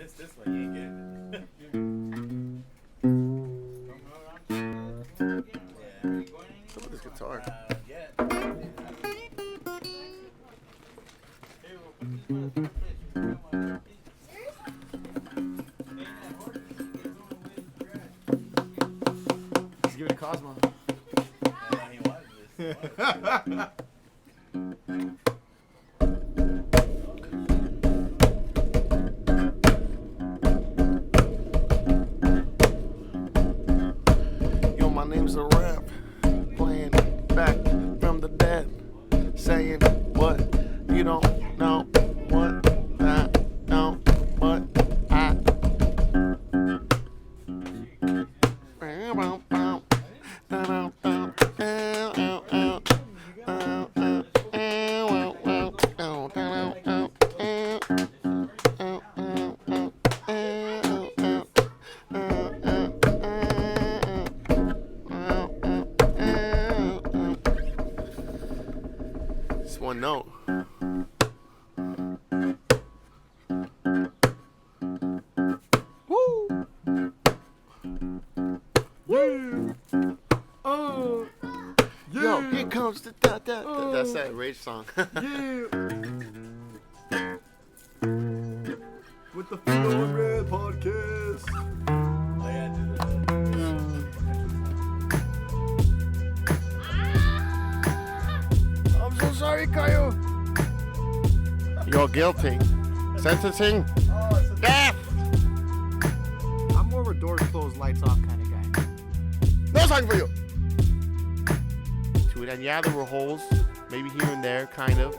missed this one. You ain't getting it. Look at this guitar. Let's give it to Cosmo. Yo, my name's a Rev, playing back from the dead, saying what you don't know, what I know, what I. Just one note. Woo! Yeah! Oh! Yeah! Yo, here comes the that's that rage song. Yeah! With the Filo and Red podcast. I'm so sorry, Kyle. You're guilty. Sentencing? Death! I'm more of a doors closed, lights off kind of guy. No song for you! To it, and yeah, there were holes, maybe here and there, kind of.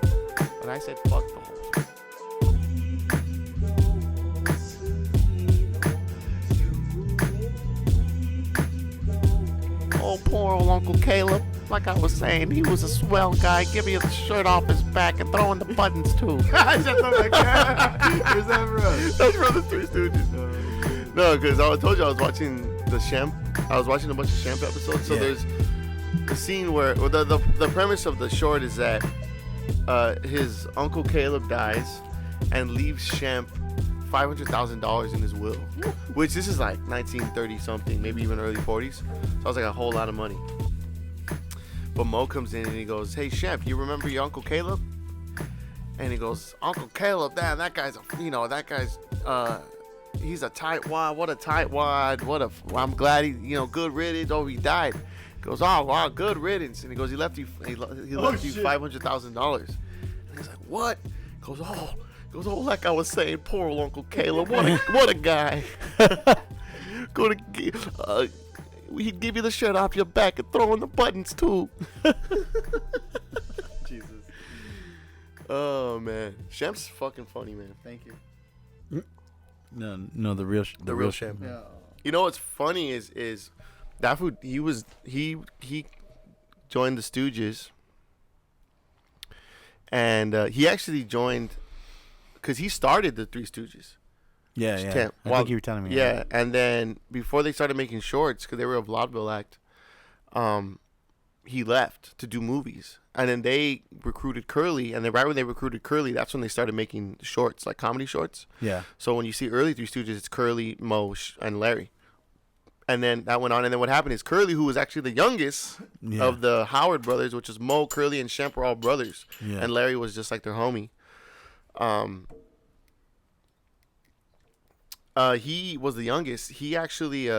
But I said, fuck the holes. Oh, poor old Uncle Caleb. Like I was saying, he was a swell guy, giving the shirt off his back and throwing the buttons too. Is that from? That's from the Three Stooges. No, because I told you I was watching the Shemp. I was watching a bunch of Shemp episodes. So there's the scene where the premise of the short is that his Uncle Caleb dies and leaves Shemp $500,000 in his will, which this is like 1930 something, maybe even early 40s. So I was like a whole lot of money. But Mo comes in and he goes, "Hey Shemp, you remember your Uncle Caleb?" And he goes, "Uncle Caleb, damn, that guy's he's a tightwad. What a tightwad. I'm glad he, good riddance. Oh, he died." He goes, "Oh, wow, good riddance." And he goes, he left you $500,000. And he's like, "What?" He goes, "Oh, like I was saying, poor old Uncle Caleb. What a guy. He'd give you the shirt off your back and throw in the buttons too." Jesus. Oh man, Shemp's fucking funny, man. Thank you. No, the real Shemp. Yeah. You know what's funny is that food. He joined the Stooges, and he actually joined because he started the Three Stooges. Yeah. I think you were telling me. Yeah, and then before they started making shorts, because they were a vaudeville act, he left to do movies, and then they recruited Curly, and then right when they recruited Curly, that's when they started making shorts, like comedy shorts. Yeah. So when you see early Three Stooges, it's Curly, Mo, and Larry, and then that went on, and then what happened is Curly, who was actually the youngest of the Howard brothers, which is Mo, Curly, and Shemp were all brothers, and Larry was just like their homie. He was the youngest. He actually,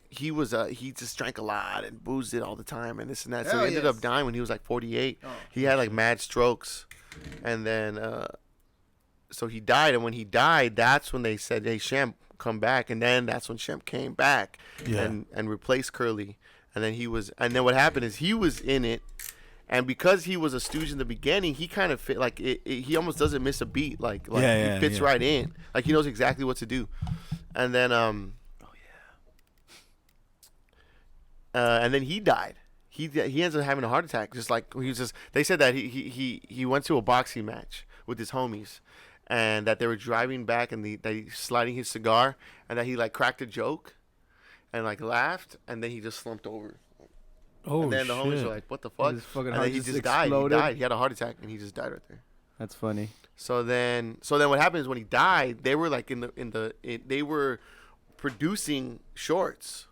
he just drank a lot and boozed it all the time and this and that. So he ended up dying when he was like 48. Oh, he had like mad strokes, and then so he died. And when he died, that's when they said, "Hey, Shemp, come back." And then that's when Shemp came back and replaced Curly. And then and then what happened is he was in it. And because he was a Stooge in the beginning, he kind of fit he almost doesn't miss a beat. He fits right in. Like he knows exactly what to do. And then and then he died. He ends up having a heart attack. They said that he went to a boxing match with his homies, and that they were driving back and that he's sliding his cigar, and that he like cracked a joke, and like laughed, and then he just slumped over. Oh, and then the homies were like, "What the fuck?" And then he just died. He died. He had a heart attack, and he just died right there. That's funny. So then what happened is when he died, they were like they were producing shorts.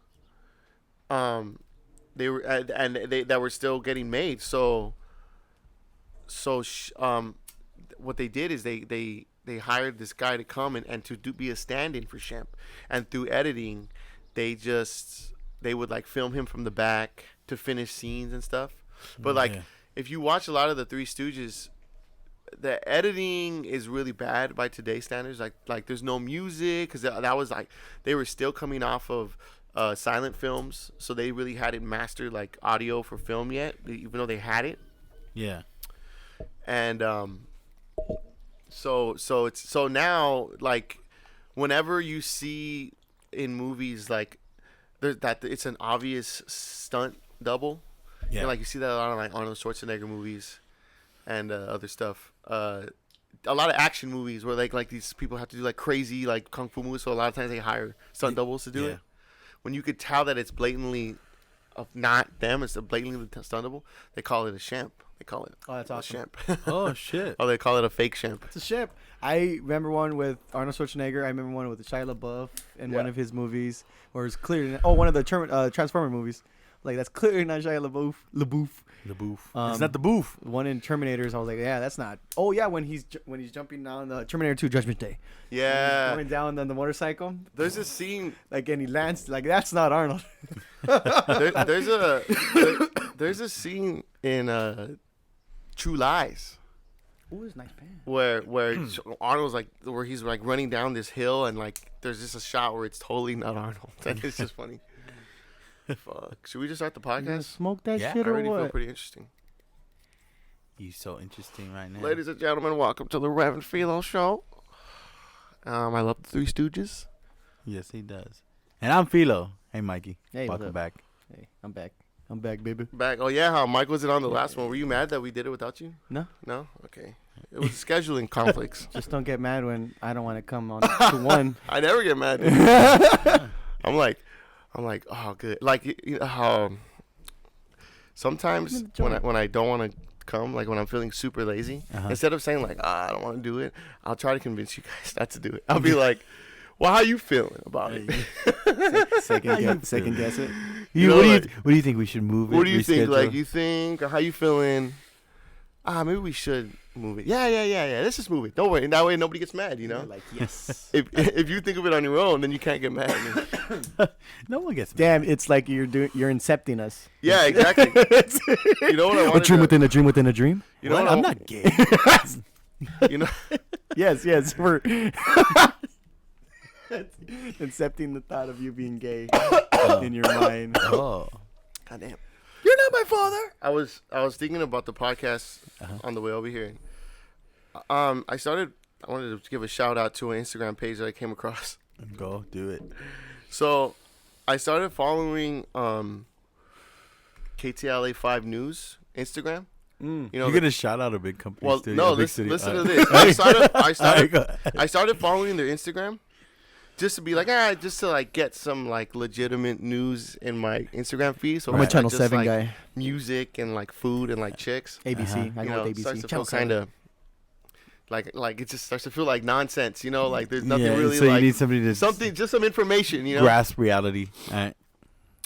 They were that were still getting made. So what they did is they hired this guy to come and to be a stand-in for Shemp, and through editing, they would like film him from the back to finish scenes and stuff. But like if you watch a lot of the Three Stooges, the editing is really bad by today's standards. Like there's no music because that was like they were still coming off of silent films, so they really hadn't mastered like audio for film yet, even though they had it. Yeah. And so now like whenever you see in movies like that it's an obvious stunt double. Yeah. And like you see that a lot of like Arnold Schwarzenegger movies and other stuff. A lot of action movies where like these people have to do like crazy like kung fu movies, so a lot of times they hire stunt doubles to do it. When you could tell that it's blatantly not them, it's blatantly the stunt double, they call it a Shemp. They call it that's awesome. Shemp. Oh shit. Oh, they call it a fake Shemp. It's a Shemp. I remember one with Arnold Schwarzenegger. I remember one with Shia LaBeouf in one of his movies, where it's clearly one of the Transformer movies. Like that's clearly not Shia LaBeouf. It's not the boof. One in Terminators, I was like, yeah, that's not. Oh yeah, when he's jumping down the Terminator 2 Judgment Day. Yeah. Going down on the motorcycle. There's a scene like, and he lands like that's not Arnold. there's a scene in True Lies. Ooh, it's a nice pan. Where Arnold's like where he's like running down this hill and like there's just a shot where it's totally not Arnold. And it's just funny. Fuck. Should we just start the podcast? Smoke that shit I or already what? feel pretty interesting. You so interesting right now. Ladies and gentlemen, welcome to the Rev and Filo show. I love the Three Stooges. Yes, he does. And I'm Filo. Hey, Mikey. Hey, welcome back. Hey, I'm back. I'm back, baby. Back. Oh yeah, how Mike wasn't on the last one. Were you mad that we did it without you? No. No? Okay. It was scheduling conflicts. Just don't get mad when I don't want to come on to one. I never get mad. I'm like, oh, good. Like, you know how sometimes when I don't want to come, like when I'm feeling super lazy, instead of saying like, I don't want to do it, I'll try to convince you guys not to do it. I'll be like, well, how you feeling about it? Second guess it. What do you think we should move it? What do you think? Like, you think, or how you feeling? Maybe we should move it. Yeah. Let's just move it. Don't worry. That way nobody gets mad, you know? Like, yes. If you think of it on your own, then you can't get mad at me. No one gets mad. Damn, it's like you're incepting us. Yeah, exactly. You know what I want? A dream within a dream within a dream? You know what? I'm not gay. You know? Yes. We're incepting the thought of you being gay in your mind. Oh. Goddamn. You're not my father. I was thinking about the podcast on the way over here. I wanted to give a shout out to an Instagram page that I came across. Go do it. So, I started following KTLA 5 News Instagram. Mm. You know, you're gonna shout out a big company. Well, too, no, listen to this. I started following their Instagram. Just to be like, just to like get some like legitimate news in my Instagram feed. So I'm a Channel 7 like, guy. Music and like food and like chicks. ABC. I go with ABC. Starts to Channel feel kind of like it just starts to feel like nonsense. You know, like there's nothing really. So like, you need somebody to just some information. You know, grasp reality. All right.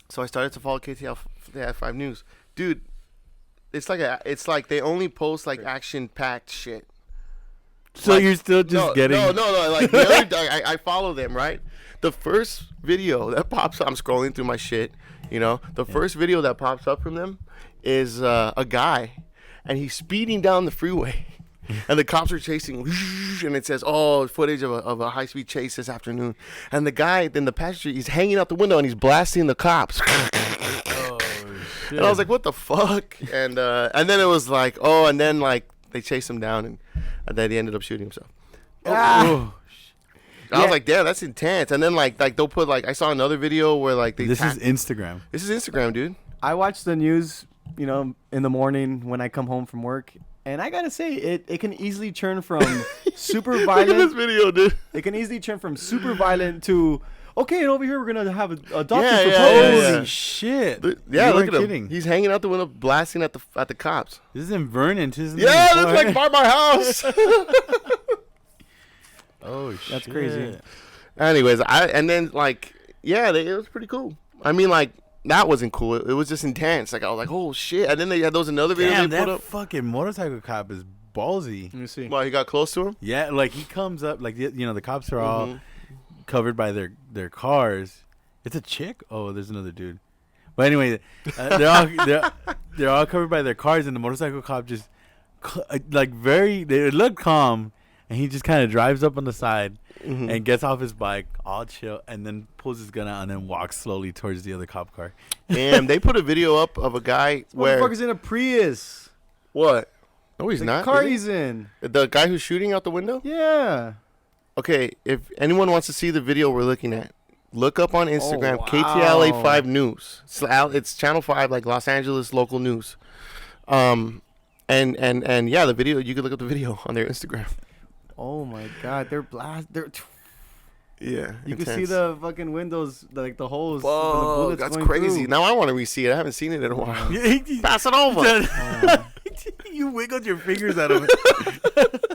So I started to follow KTLA 5 News, dude. It's like they only post like action-packed shit. So you're still just getting... No. Like, the other day, I follow them, right? The first video that pops up... I'm scrolling through my shit, you know? The first video that pops up from them is a guy, and he's speeding down the freeway. And the cops are chasing, and it says, footage of a high-speed chase this afternoon. And the guy, then the passenger, he's hanging out the window, and he's blasting the cops. Oh, shit. And I was like, what the fuck? And then it was like, and then, like, they chased him down, and then he ended up shooting himself. I was like, damn, that's intense. And then like they'll put like, I saw another video where like they. This is Instagram. This is Instagram, dude. I watch the news, you know, in the morning when I come home from work, and I gotta say, it can easily turn from super violent. Look at this video, dude. It can easily turn from super violent to, Okay, and over here we're gonna have a doctor Yeah, for yeah, pose. yeah. Holy shit! Yeah, You look weren't at him. kidding. He's hanging out the window, blasting at the cops. This isn't Vernon, isn't it? Yeah, that's like by my house. Oh shit! That's crazy. Anyways, it was pretty cool. I mean, like that wasn't cool. It was just intense. Like I was like, oh shit! And then they had those another videos Damn, they put that up. fucking motorcycle cop is ballsy. Let me see. Well, he got close to him. Yeah, like he comes up, like the cops are all covered by their cars. It's a chick. Oh, there's another dude. But anyway, they're all covered by their cars, and the motorcycle cop just they look calm, and he just kind of drives up on the side and gets off his bike, all chill, and then pulls his gun out and then walks slowly towards the other cop car. Damn, they put a video up of a guy where Motherfucker's in a Prius. what? No, he's The not. car is he? he's in. The guy who's shooting out the window? Yeah. Okay, if anyone wants to see the video we're looking at, look up on Instagram, wow. KTLA 5 News. It's Channel 5, like Los Angeles local news. And yeah, the video, you can look up the video on their Instagram. Oh my God, they're Yeah. You can see the fucking windows, like the holes. from the Whoa, bullets that's going crazy. through. Now I want to re-see it. I haven't seen it in a while. Pass it over. Oh. You wiggled your fingers out of it.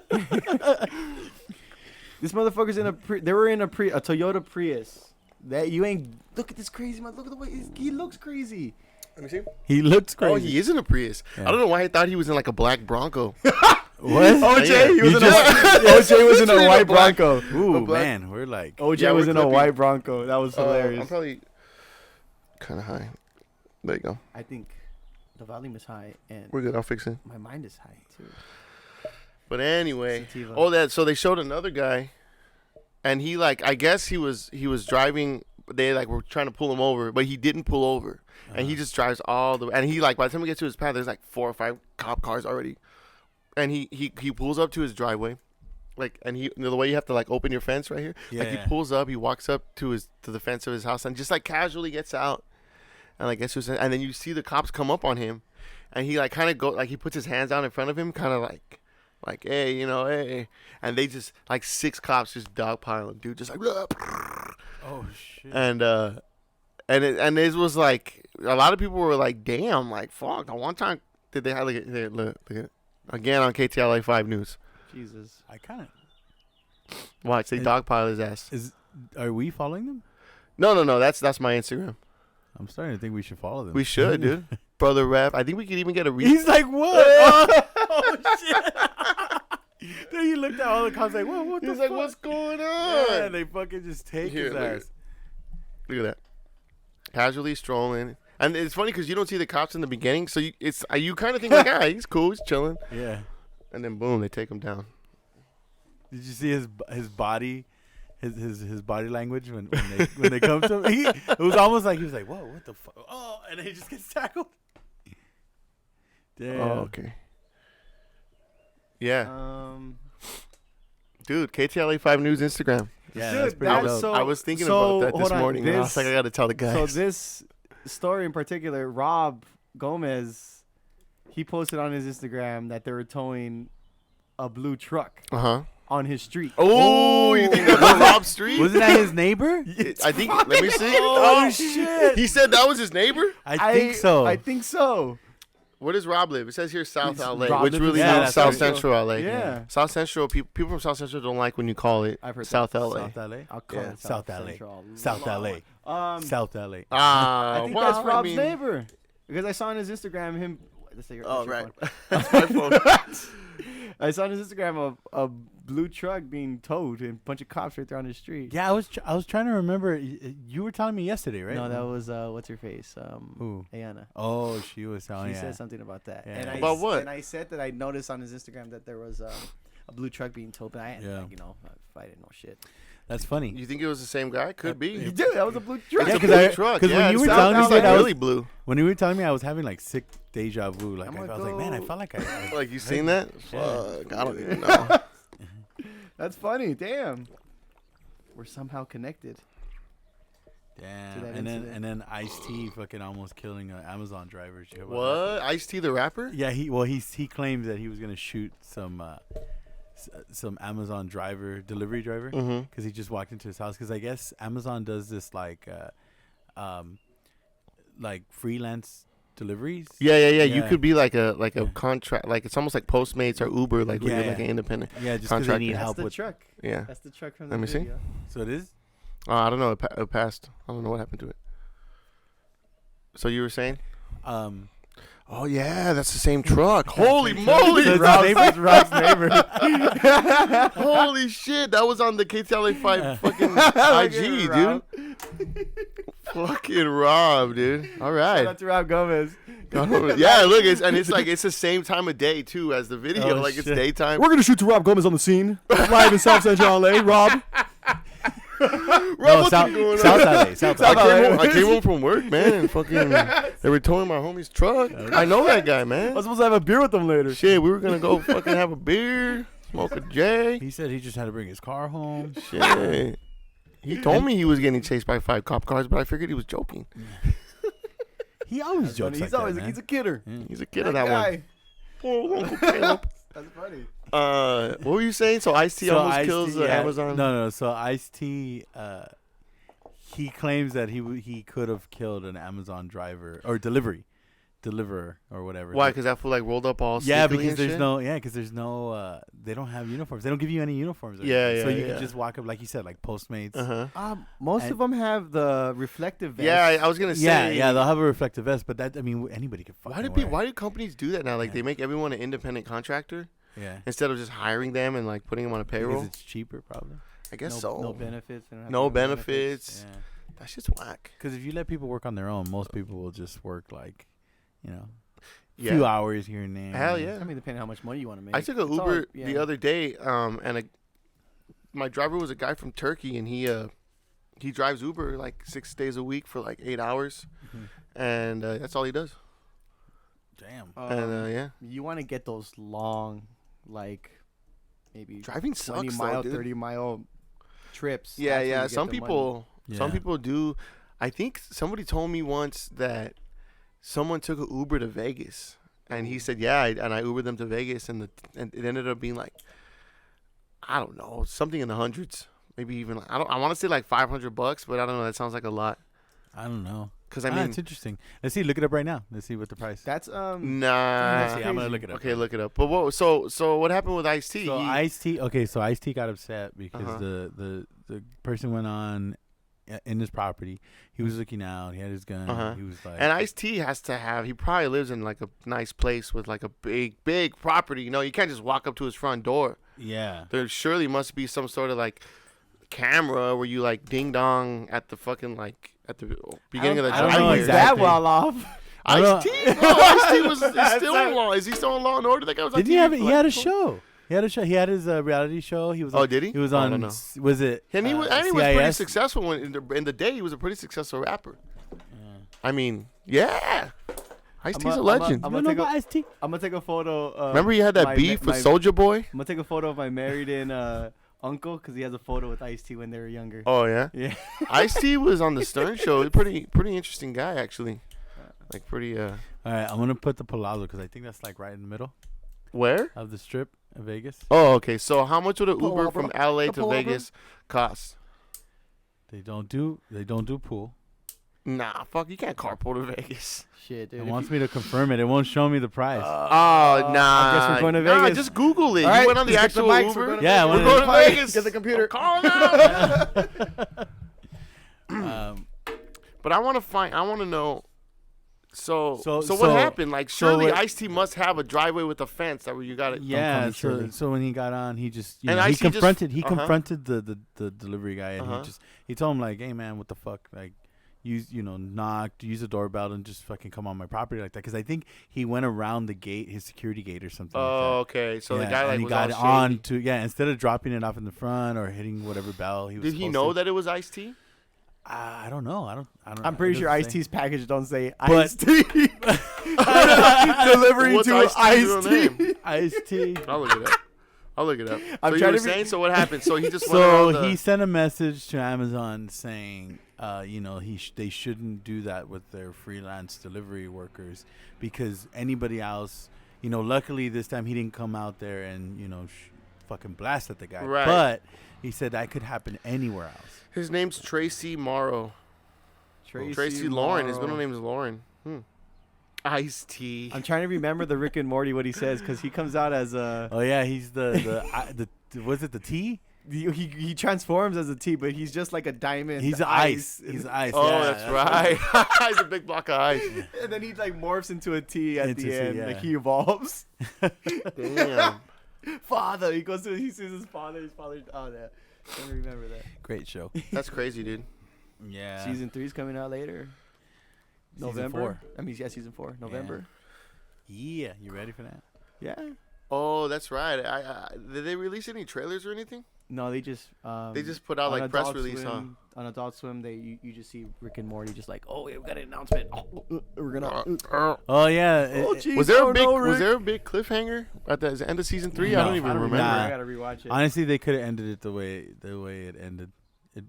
This motherfucker's in they were in a Toyota Prius. That you ain't. Look at this crazy man. Look at the way he looks crazy. Let me see. He looks crazy. Oh, he is in a Prius. Yeah. I don't know why I thought he was in like a black Bronco. What? OJ, Yeah. he was You in just- OJ was in Literally a white black- Bronco. Ooh, black- man, we're like. OJ Yeah, was we're in a clipping. white Bronco. That was hilarious. I'm probably kind of high. There you go. I think the volume is high and We're good. I'll fix it. my mind is high too. But anyway, Sativa. so they showed another guy, and he I guess he was driving. They were trying to pull him over, but he didn't pull over, and he just drives all the. And he by the time we get to his path, there's like 4 or 5 cop cars already, and he pulls up to his driveway, and the way you have to open your fence right here, Yeah. he pulls up, he walks up to the fence of his house, and just casually gets out, and and then you see the cops come up on him, and he kind of he puts his hands down in front of him, kind of like, hey, hey. And they just, 6 cops just dogpile him, dude. Just Oh shit. and it was a lot of people were damn, fuck. The one time, did they have, look at it. Again on KTLA 5 News. Jesus. I kind of. Watch, they dogpile his ass. Are we following them? No, that's my Instagram. I'm starting to think we should follow them. We should, dude. Brother Rev. I think we could even get a He's like, what? Oh shit. Then he looked at all the cops like, what the He's fuck? like, what's going on? Yeah, and they fucking just take Here, his look at ass. Look at that. Casually strolling. And it's funny because you don't see the cops in the beginning, so you kind of think he's cool, he's chilling, Yeah. and then boom, they take him down. Did you see his body, his body language when they come to him? It was almost like he was like, whoa, what the fuck? Oh, and then he just gets tackled. Damn. Oh, okay. Yeah, dude. KTLA 5 News Instagram. Yeah, Dude, that's pretty that's dope. so- I was thinking so, about that this hold on, morning. And I was like, I got to tell the guys. So this story in particular, Rob Gomez, he posted on his Instagram that they were towing a blue truck on his street. Oh, you think that was Rob Street? Wasn't that his neighbor? I think. Let me see. Oh, shit. He said that was his neighbor. I think so. I think so. Where does Rob live? It says here South LA, Rob which lives in really South means South Central. Central LA. Yeah. South Central people from South Central don't like when you call it I've heard South that. LA. South LA. I'll call Yeah. it South LA. Central. South LA. South LA. Ah, I think well, that's Rob's I mean, neighbor because I saw on his Instagram him. Let's say Oh, your right. phone. That's my phone. I saw on his Instagram a blue truck being towed and a bunch of cops right there on the street. Yeah, I was trying to remember. You were telling me yesterday, right? No, that was what's her face? Who? Ayana. Oh, she was telling. She Yeah. said something about that. Yeah. And About what? And I said that I noticed on his Instagram that there was a blue truck being towed, but I, Yeah. if I didn't know shit. That's funny. You think it was the same guy? Could be. You did. That was a blue truck. It's Yeah, a 'cause blue I- truck. 'cause when Yeah, you were it's telling me not that, I was- really blue. When you were telling me, I was having like sick deja vu. Like I'm I gonna was like, man, I go- felt like I Like you seen that? Yeah. Fuck, I don't even know. That's funny. Damn. We're somehow connected. Damn. that And incident. then Ice-T fucking almost killing an Amazon driver. Did you hear about What? Ice-T the rapper? that? Yeah, he claims that he was gonna shoot some some Amazon delivery driver, because he just walked into his house. Because I guess Amazon does this like freelance deliveries. Yeah. You could be like a contract, like it's almost like Postmates or Uber, like where you're like an independent. Yeah, just because they need That's help the with. truck. Yeah. That's the truck from the Let me see. video. So it is. I don't know. It passed. I don't know what happened to it. So you were saying? Oh yeah, that's the same truck. Holy moly! So it's Rob's neighbor. Holy shit! That was on the KTLA 5 fucking IG, dude. Fucking Rob, dude. All right. Shout out to Rob Gomez. Yeah, look, it's the same time of day too as the video. Oh, like it's shit. daytime. We're gonna shoot to Rob Gomez on the scene, live in South Central LA. Rob. Rob, No, what's South going on? LA. South LA. I came home from work, man. And fucking, they were towing my homie's truck. I know that guy, I man. was supposed to have a beer with them later. Shit, we were gonna go fucking have a beer, smoke a J. He said he just had to bring his car home. Shit. He told me he was getting chased by 5 cop cars, but I figured he was joking. He always jokes He's like always that, man. he's a kidder. He's a kid of that one. guy. Poor Uncle Caleb. That's funny. What were you saying? So Ice-T almost kills Amazon? No. So Ice-T, he claims that he could have killed an Amazon driver or deliverer or whatever. Why? Because that fool like rolled up all Yeah, sneakily because and there's shit? no, they don't have uniforms. They don't give you any uniforms. or Yeah, anything. So yeah, you yeah. can just walk up, like you said, like Postmates. Uh-huh. Most And- of them have the reflective vest. Yeah, I was gonna say. Yeah, they'll have a reflective vest, but that, I mean, anybody can fucking Why do companies do that now? Like they make everyone an independent contractor Yeah. instead of just hiring them and like putting them on a payroll. Because it's cheaper, probably. I guess no, so. No benefits. They don't have No no benefits. Yeah. That shit's whack. Because if you let people work on their own, most people will just work like, a Yeah. few hours here and there. Hell yeah. I mean, depending on how much money you want to make. I took an It's all- Uber yeah. the other day, and my driver was a guy from Turkey, and he drives Uber like 6 days a week for like 8 hours, and that's all he does. Damn. And yeah, You want to get those long, like maybe driving 20 sucks, mile, though, dude. 30-mile trips. Yeah, That's where yeah. you get Some the money. some Yeah. people do. I think somebody told me once that someone took an Uber to Vegas, and he said, "Yeah," and I Ubered them to Vegas, and it ended up being like, I don't know, something in the hundreds, maybe even. I want to say like $500, but I don't know. That sounds like a lot. I don't know. Because I mean, it's interesting. Let's see. Look it up right now. Let's see what the price. That's nah. Let's see. I'm gonna look it up. Okay, look it up. But what? So what happened with Ice-T? So Ice-T. Okay, so Ice-T got upset because Uh-huh. the person went on in his property. He was looking out. He had his gun. Uh-huh. He was like, And Ice-T has to have. He probably lives in like a nice place with like a big property. You know, you can't just walk up to his front door. yeah. There surely must be some sort of like camera where you like ding dong at the fucking like at the beginning of the I don't know driveway. exactly. that well off. I don't- Ice-T, bro, Ice-T is still in law. Is he still in Law and Order? That guy was on Didn't he TV have? for, He like, had a show. He had a show. He had his reality show. He was. Oh, on, did he? He was I on. don't know. Was it? And he was pretty CIS? successful when in the day. He was a pretty successful rapper. I mean, yeah. Ice-T's a legend. I'm You gonna know take about a, Ice-T? I'm gonna take a photo. Remember he had that beef with Soulja Boy? I'm gonna take a photo of my married in uncle because he has a photo with Ice-T when they were younger. Oh yeah. Yeah. Ice-T was on the Stern Show. He's a pretty interesting guy actually. Like pretty. All right, I'm gonna put the Palazzo because I think that's like right in the middle Where? of the strip of Vegas. Oh, okay. So how much would an Pull Uber over. from LA to Pull over. Vegas cost? They don't do pool. Nah, fuck. You can't carpool to Vegas. Shit, dude. It if wants you- me to confirm it. It won't show me the price. Oh, nah. I guess we're going to Nah, Vegas. just Google it. All You right, went on the let's get actual mics. We're Uber? going to Yeah, Vegas. I We're went going to to Vegas. Get the computer. I'm calling out. Um, But I want to know. So what so- happened? Like, so surely what- Ice-T must have a driveway with a fence that where you got it. yeah. me, Shirley. So when he got on, he just And he Ice-T just- confronted the delivery guy, and Uh-huh. he told him like, hey man, what the fuck, like. Knocked, use a doorbell, and just fucking come on my property like that. Because I think he went around the gate, his security gate or something. Oh, like that. okay. So the Yeah, guy and like he was got all on shady. to instead of dropping it off in the front or hitting whatever bell he was. Did he supposed know to. that it was Ice-T? I don't know. I don't. I'm pretty it sure doesn't say. Ice-T's package don't say But- Ice-T. Delivery What's to Ice-T's real Ice-T. name? Ice-T. I'll look it up. I'm So you trying were to be- saying, so what happened? So he just went So around he the... sent a message to Amazon saying, they shouldn't do that with their freelance delivery workers because anybody else, luckily this time he didn't come out there and fucking blast at the guy. Right. But he said that could happen anywhere else. His name's Tracy Morrow. Tracy Lauren. His middle name is Lauren. Ice-T. I'm trying to remember the Rick and Morty what he says because he comes out as a. Oh yeah, he's the was it the T? He transforms as a T, but he's just like a diamond. He's ice. He's ice. Oh, yeah, that's right. He's a big block of ice. And then he like morphs into a T at the end. Yeah. Like he evolves. Damn. Father. He goes to. He sees his father. His father. Oh, yeah. I don't remember that. Great show. That's crazy, dude. Yeah. Season 3 is coming out later. Season November. 4. I mean, yeah, season 4. November. Yeah. You ready for that? Yeah. Oh, that's right. Did they release any trailers or anything? No, they just put out on like press Adult release, huh? Swim, on Adult Swim, you just see Rick and Morty just like, oh, yeah, we got an announcement. We're gonna. Oh yeah. Oh, geez, Was there Rick. a big cliffhanger at the end of season 3? I No, don't even I don't remember. I gotta rewatch it. Honestly, they could have ended it the way it ended.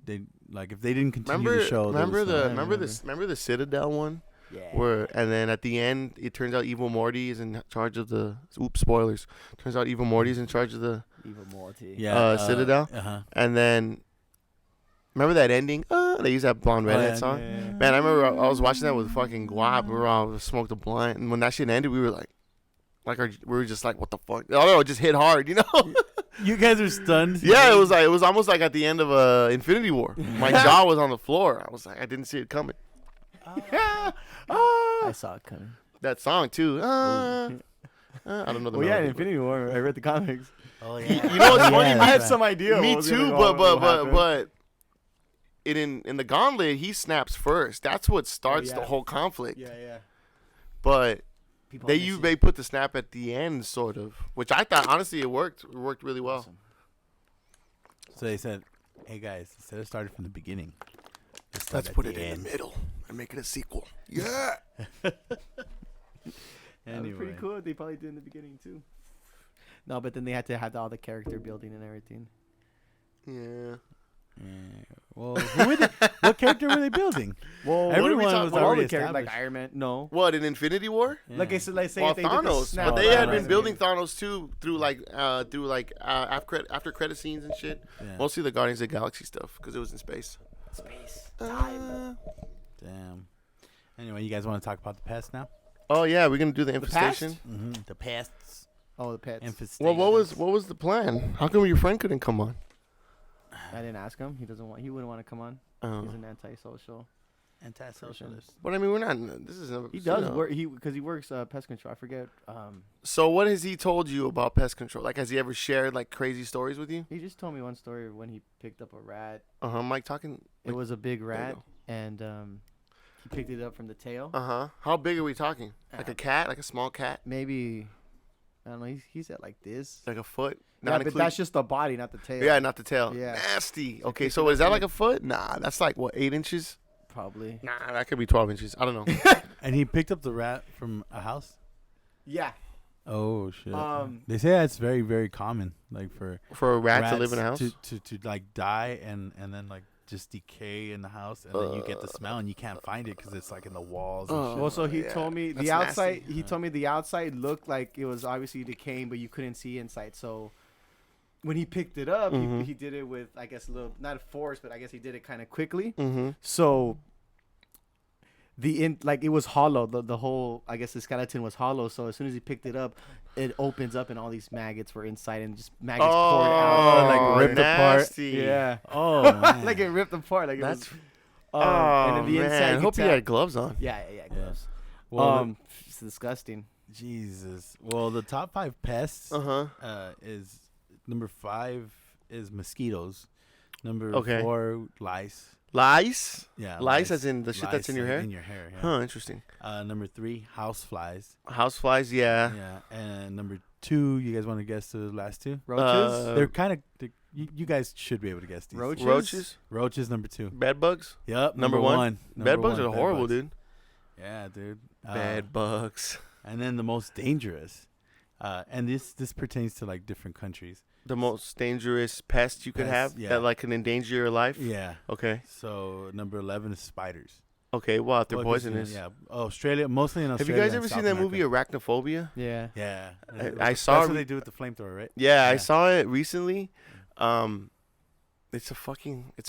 They like if they didn't continue the show. Remember remember. the Citadel one? Yeah. And then at the end, it turns out Evil Morty is in charge of the. Oops, spoilers. Turns out Evil Morty's in charge of the Evil Morty. Citadel. And then, remember that ending? They use that blonde redhead song. Yeah. Man, I remember I was watching that with fucking guap. We were all smoked a blunt, and when that shit ended, we were like we were just like, what the fuck? Oh no, it just hit hard, you know? You guys are stunned. Yeah, it was almost like at the end of Infinity War. My jaw was on the floor. I was like, I didn't see it coming. I saw it coming. That song too. I don't know the Well, yeah, in melody, Infinity War, I read the comics. Oh but- yeah. You know what's funny? I had some idea. Me what was too, gonna happen. but in the gauntlet, he snaps first. That's what starts the yeah. whole conflict. Yeah. But People they put the snap at the end, sort of, which I thought honestly it worked. It worked really well. Awesome. So they said, "Hey guys, instead of starting from the beginning, Let's put it in the middle and make it a sequel." Yeah. That was Anyway, pretty cool. They probably did in the beginning too. No, but then they had to have all the character building and everything. Yeah. Well, what character were they building? Well, Everyone talking was about? already all the characters, like established. Iron Man. No, What, in Infinity War? Yeah. like I said, like say Well, if they did the Thanos, snap, but they had Thanos. been building Thanos too through after credit scenes and shit. Yeah. Mostly the Guardians of the Galaxy stuff because it was in space. Space. Damn. Anyway, you guys want to talk about the pest now? Oh yeah, we're gonna do the past? infestation. Mm-hmm. The pests. Oh, the pets. Infestation. Well, what was the plan? How come your friend couldn't come on? I didn't ask him. He wouldn't want to come on. He's an antisocial. Anti-socialist. But I mean, we're not. This is. He does work. Because he works pest control. I forget. So what has he told you about pest control? Like, has he ever shared like crazy stories with you? He just told me one story of when he picked up a rat. Mike talking. It was a big you rat, go. and he picked it up from the tail. How big are we talking? Like a cat? Like a small cat? Maybe, I don't know. He said like this. Like a foot? Yeah, but that's just the body, not the tail. Yeah, not the tail. Yeah. Nasty. So Okay, pick so it is up that and- like a foot? Nah, that's like what, 8 inches? Probably. Nah, that could be 12 inches. I don't know. And he picked up the rat from a house? Yeah. Oh, shit. Um, They say that's very, very common. Like for For a rat to rats live in a house? To like die and then like just decay in the house. And then you get the smell and you can't find it because it's like in the walls and shit. Well, so he yeah. told me That's the outside. nasty. He told me the outside looked like it was obviously decaying, but you couldn't see inside. So when he picked it up, he did it with, I guess, a little, not a force, but I guess he did it kind of quickly. Mm-hmm. So it was hollow. The whole, I guess, the skeleton was hollow. So as soon as he picked it up, it opens up and all these maggots were inside and just maggots poured out. like ripped apart. nasty. Yeah. Oh, man. Like it ripped apart. Like it That's. was. Oh, and then the man. inside. I you hope could he tell- had gloves on. Yeah, gloves. Well, It's disgusting. Jesus. Well, the top 5 pests is number 5 is mosquitoes. Number Okay. 4 lice. Lice? Yeah, Lice as in the shit that's in your hair? In your hair. Yeah. Huh, interesting. Number 3 house flies. Houseflies, yeah. Yeah, and number 2, you guys want to guess the last 2? Roaches. They're kind of. You guys should be able to guess these. Roaches? Roaches? Roaches number 2. Bed bugs? Yep. Number one? Number Bed bugs one, are horrible, bugs. dude. Yeah, dude. Bed bugs. And then the most dangerous, and this pertains to like different countries. The most dangerous pest you could Pest, have yeah. that like can endanger your life? Yeah. Okay. So number 11 is spiders. Okay, well, if they're Well, 'cause, poisonous. yeah, Australia, mostly in Have Australia. you guys and ever South seen that movie America. Arachnophobia? Yeah. Yeah, I saw That's it- what they do with the flamethrower, right? Yeah, I Yeah. saw it recently. It's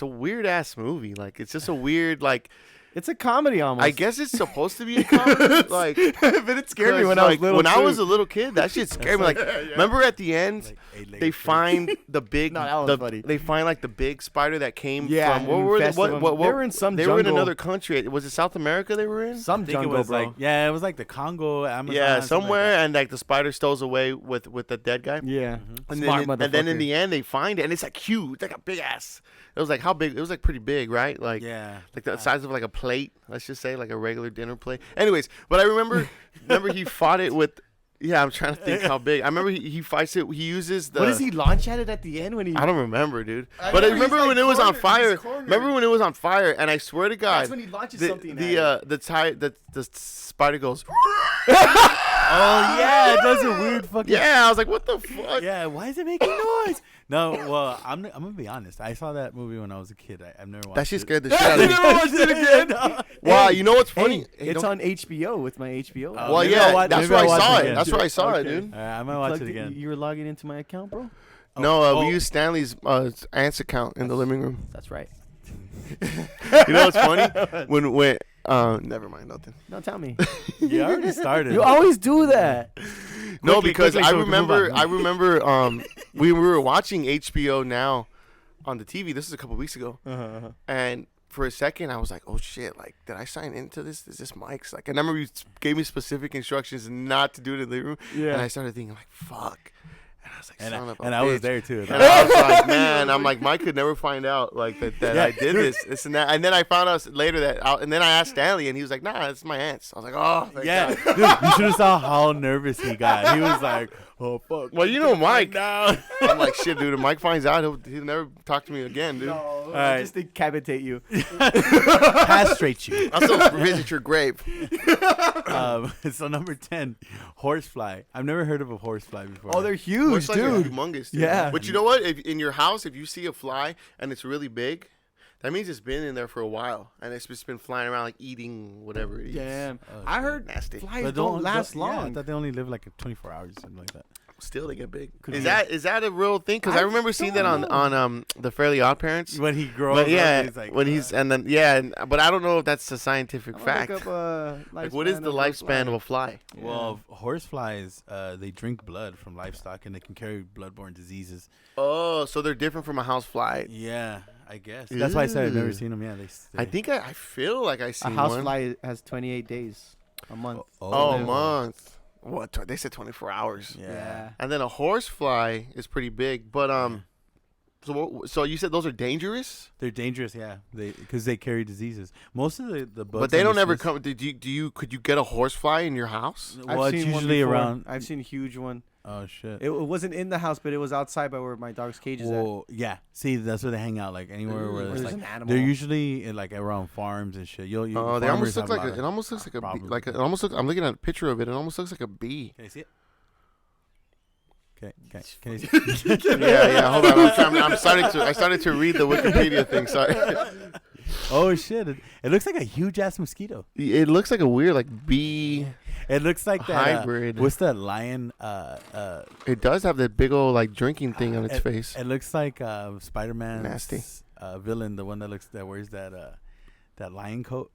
a weird ass movie. Like, it's just a weird, like, It's a comedy almost. I guess it's supposed to be a comedy. Like, but it scared me 'cause, when I was like, little. When I too. was a little kid, that shit scared me. Like, remember at the end, Like, eight-legged they thing. find the big, No, that was the, funny. they find like the big spider that came Yeah, from. What and were they? infested them. They were in some They were in jungle. another country. Was it South America they were in? some I think jungle, it was bro. like it was like the Congo, Amazon. Yeah, something somewhere, Like and like the spider stows away with the dead guy. yeah. And Smart then in motherfucker. the end they find it, and it's like huge, like a big ass. It was like how big? It was like pretty big, right? Like yeah, like the size of like a plate. Let's just say like a regular dinner plate. Anyways, but I remember he fought it with. Yeah, I'm trying to think how big. I remember he fights it. He uses the. What does he launch at it at the end when he? I don't remember, dude. I But I remember remember he's, when like, it was on cornered. fire. He's cornered. Remember when it was on fire, and I swear to God, That's when he launches the something. the spider goes. Oh yeah, it does a weird fucking. Yeah, I was like, what the fuck? Yeah, why is it making noise? No, well, I'm gonna be honest. I saw that movie when I was a kid. I've never watched That shit it. scared the shit out of me. never watched it again. Wow, you know what's funny? Hey, Hey, it's don't- on HBO with my HBO. Oh, Well, maybe yeah, I'll watch- that's maybe where I I'll watch saw it it. again. That's where I saw it, Okay. dude. I might watch Plugged it again. You were logging into my account, bro. No, Oh. we used Stanley's aunt's account in the living room. That's right. You know what's funny? When never mind, nothing. No, tell me. You already started. You always do that. No, Quickly, because quickly, I so we can move remember, on. I remember, we were watching HBO Now on the TV. This is a couple weeks ago, and for a second I was like, "Oh shit! Like, did I sign into this? Is this Mike's?" Like, and I remember you gave me specific instructions not to do it in the living room, Yeah. and I started thinking like, "Fuck." And I was like, And, son of a and I was bitch. there too. And I was like, man, I'm like, Mike could never find out like that Yeah. I did this and that. And then I found out later and then I asked Stanley, and he was like, nah, it's my aunt's. I was like, oh, thank Yeah, God. dude, you should have saw how nervous he got. He was like, "Oh fuck." Well, you know Mike. No. I'm like, shit, dude. If Mike finds out, he'll never talk to me again, dude. No, right. just decapitate you. Castrate you. I'll still visit your grave. So number 10, horsefly. I've never heard of a horsefly before. Oh, they're huge, Horseflies are dude. humongous, dude. Yeah. But you know what? If in your house, if you see a fly and it's really big, that means it's been in there for a while, and it's just been flying around like eating whatever it is. Damn. Oh, I shit. heard Nasty. flies don't last Yeah, I long. thought they only live like 24 hours or something like that. Still, they get big. Could Is be. that a real thing? Because I I remember seeing that don't on the Fairly Odd Parents. When he grows But yeah, up, he's like, when he's and then but I don't know if that's a scientific fact. Like, what is the lifespan of a fly? Well, horseflies, they drink blood from livestock and they can carry bloodborne diseases. Oh, so they're different from a house fly. Yeah, I guess. That's why I said I've never Ew. seen them. Yeah, I think I feel like I A seen house one. fly has 28 days, a month. Oh, a Yeah. month. What? They said 24 hours. Yeah. And then a horse fly is pretty big, but so you said those are dangerous, They're dangerous, yeah. Because they carry diseases. Most of the bugs. but they on don't this ever list- come. Could you get a horse fly in your house? Well, I've it's seen one usually before. around. I've seen a huge one. Oh shit. It wasn't in the house, but it was outside by where my dog's cage is at. Well, yeah. See, that's where they hang out. Like anywhere where Where there's there's like an animal. they're usually like around farms and shit. Oh, they farmers almost look have like lot it almost looks like a bee, problems like with it almost look. I'm looking at a picture of it. It almost looks like a bee. Can I see it? Okay. Can I see it? Yeah. Hold on. I started to read the Wikipedia thing. Sorry. Oh shit! It looks like a huge ass mosquito. It looks like a weird like bee. It looks like that Hybrid. what's that lion? It does have that big old like drinking thing on its face. It looks like Spider-Man's Nasty. Villain, the one that wears that lion coat.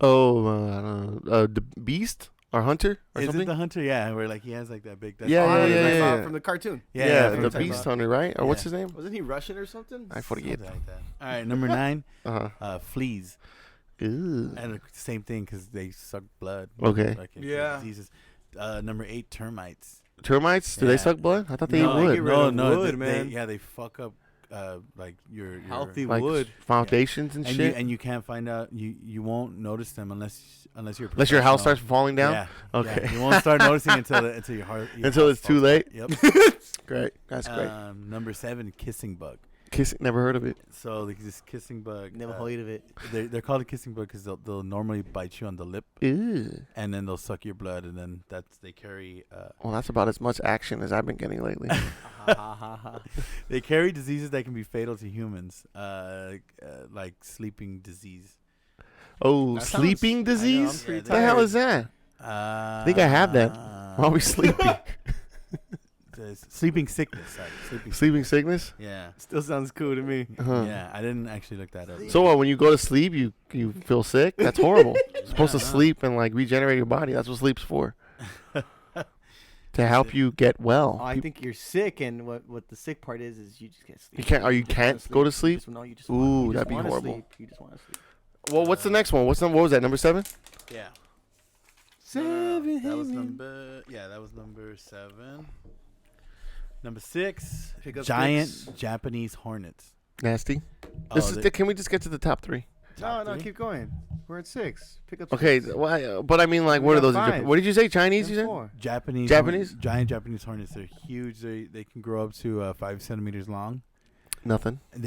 Oh, I don't know. The Beast or Hunter or Is something. it the hunter? Yeah, where like he has like that big. Yeah, Oh, yeah, I saw it yeah. from the cartoon. Yeah, from the Type Beast of- Hunter, right? Or what's Yeah. his name? Wasn't he Russian or something? I forget. Something like that. All right, number 9, fleas, Ew. and same thing because they suck blood. Okay. Like, Yeah. Diseases. Number 8, termites. Termites? Do Yeah. they suck blood? I thought they No, eat wood. get rid of no, wood, man. they fuck up like your Healthy Like wood. foundations and, and shit. you can't find out you won't notice them unless you're Unless your house professional. starts falling down. Yeah, Okay. yeah. You won't start noticing until your heart Until house it's too falls late? apart. Great. That's great. Yep. Number 7, kissing bug. Kissing. Never heard of it. So like this kissing bug. Never heard of it. They're called a kissing bug because they'll normally bite you on the lip Ew. and then they'll suck your blood and then they carry Well, that's about as much action as I've been getting lately. they carry diseases that can be fatal to humans, like sleeping disease. Oh, That sleeping sounds- I know, I'm disease? pretty What the hell tired. is that? I think I have that. While we sleeping. Sleeping sickness. Sorry, Sleeping sickness? Yeah. Still sounds cool to me. Uh-huh. Yeah, I didn't actually look that up. So when you go to sleep, you feel sick? That's horrible. You're supposed to sleep and like regenerate your body. That's what sleep's for. To help you get well. Oh, I think you're sick, and what the sick part is you just can't sleep. You can't. Or you just wanna can't go to sleep. You just, no, you just Ooh, you just that'd be wanna horrible. Sleep. You just want to sleep. Well, what's the next one? What was that? Number 7? Yeah. Seven. That was number 7. Number 6, Pick up giant sticks. Japanese hornets. Nasty. Oh, Can we just get to the top 3? No, three? keep going. We're at 6. Pick up. Okay, six. but I mean, like, We what are got those? 5. What did you say? Chinese? You Then said? 4. Japanese. Giant Japanese hornets. They're huge. They can grow up to 5 centimeters long. Nothing. And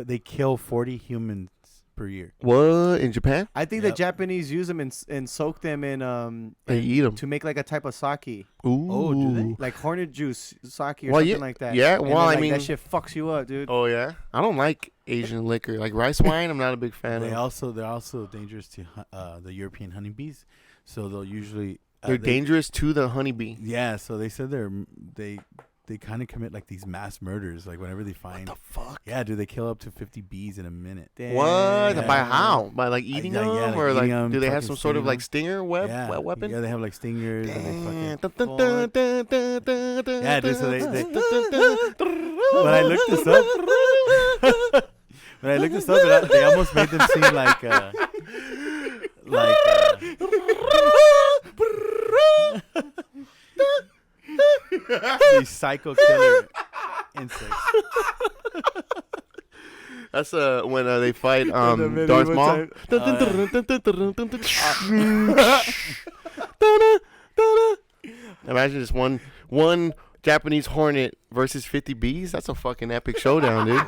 they kill 40 humans per year. What in Japan? I think Yep. the Japanese use them and soak them in They eat them. to make like a type of sake, Ooh. Oh, do they? like hornet juice sake or Well, something yeah, like that. yeah, And well, then, I like, mean- that shit fucks you up, dude. Oh yeah. I don't like Asian liquor, like rice wine. I'm not a big fan They're of. also dangerous to the European honeybees. So they'll usually They're dangerous to the honeybee. Yeah, so they said they kind of commit like these mass murders, like whenever they find. What the fuck? Yeah, dude, they kill up to 50 bees in a minute. Damn. What? Yeah. By how? By like eating yeah, them, yeah, like or eating like 'em, do they have fucking some sort of stinging like 'em. stinger weapon? Yeah, they have like stingers. And they fucking. Fucking. Yeah, dude. So they when I looked this up, they almost made them seem like these psycho killer insects. That's when they fight minute, Darth one Maul. Imagine just one Japanese hornet versus 50 bees. That's a fucking epic showdown, dude.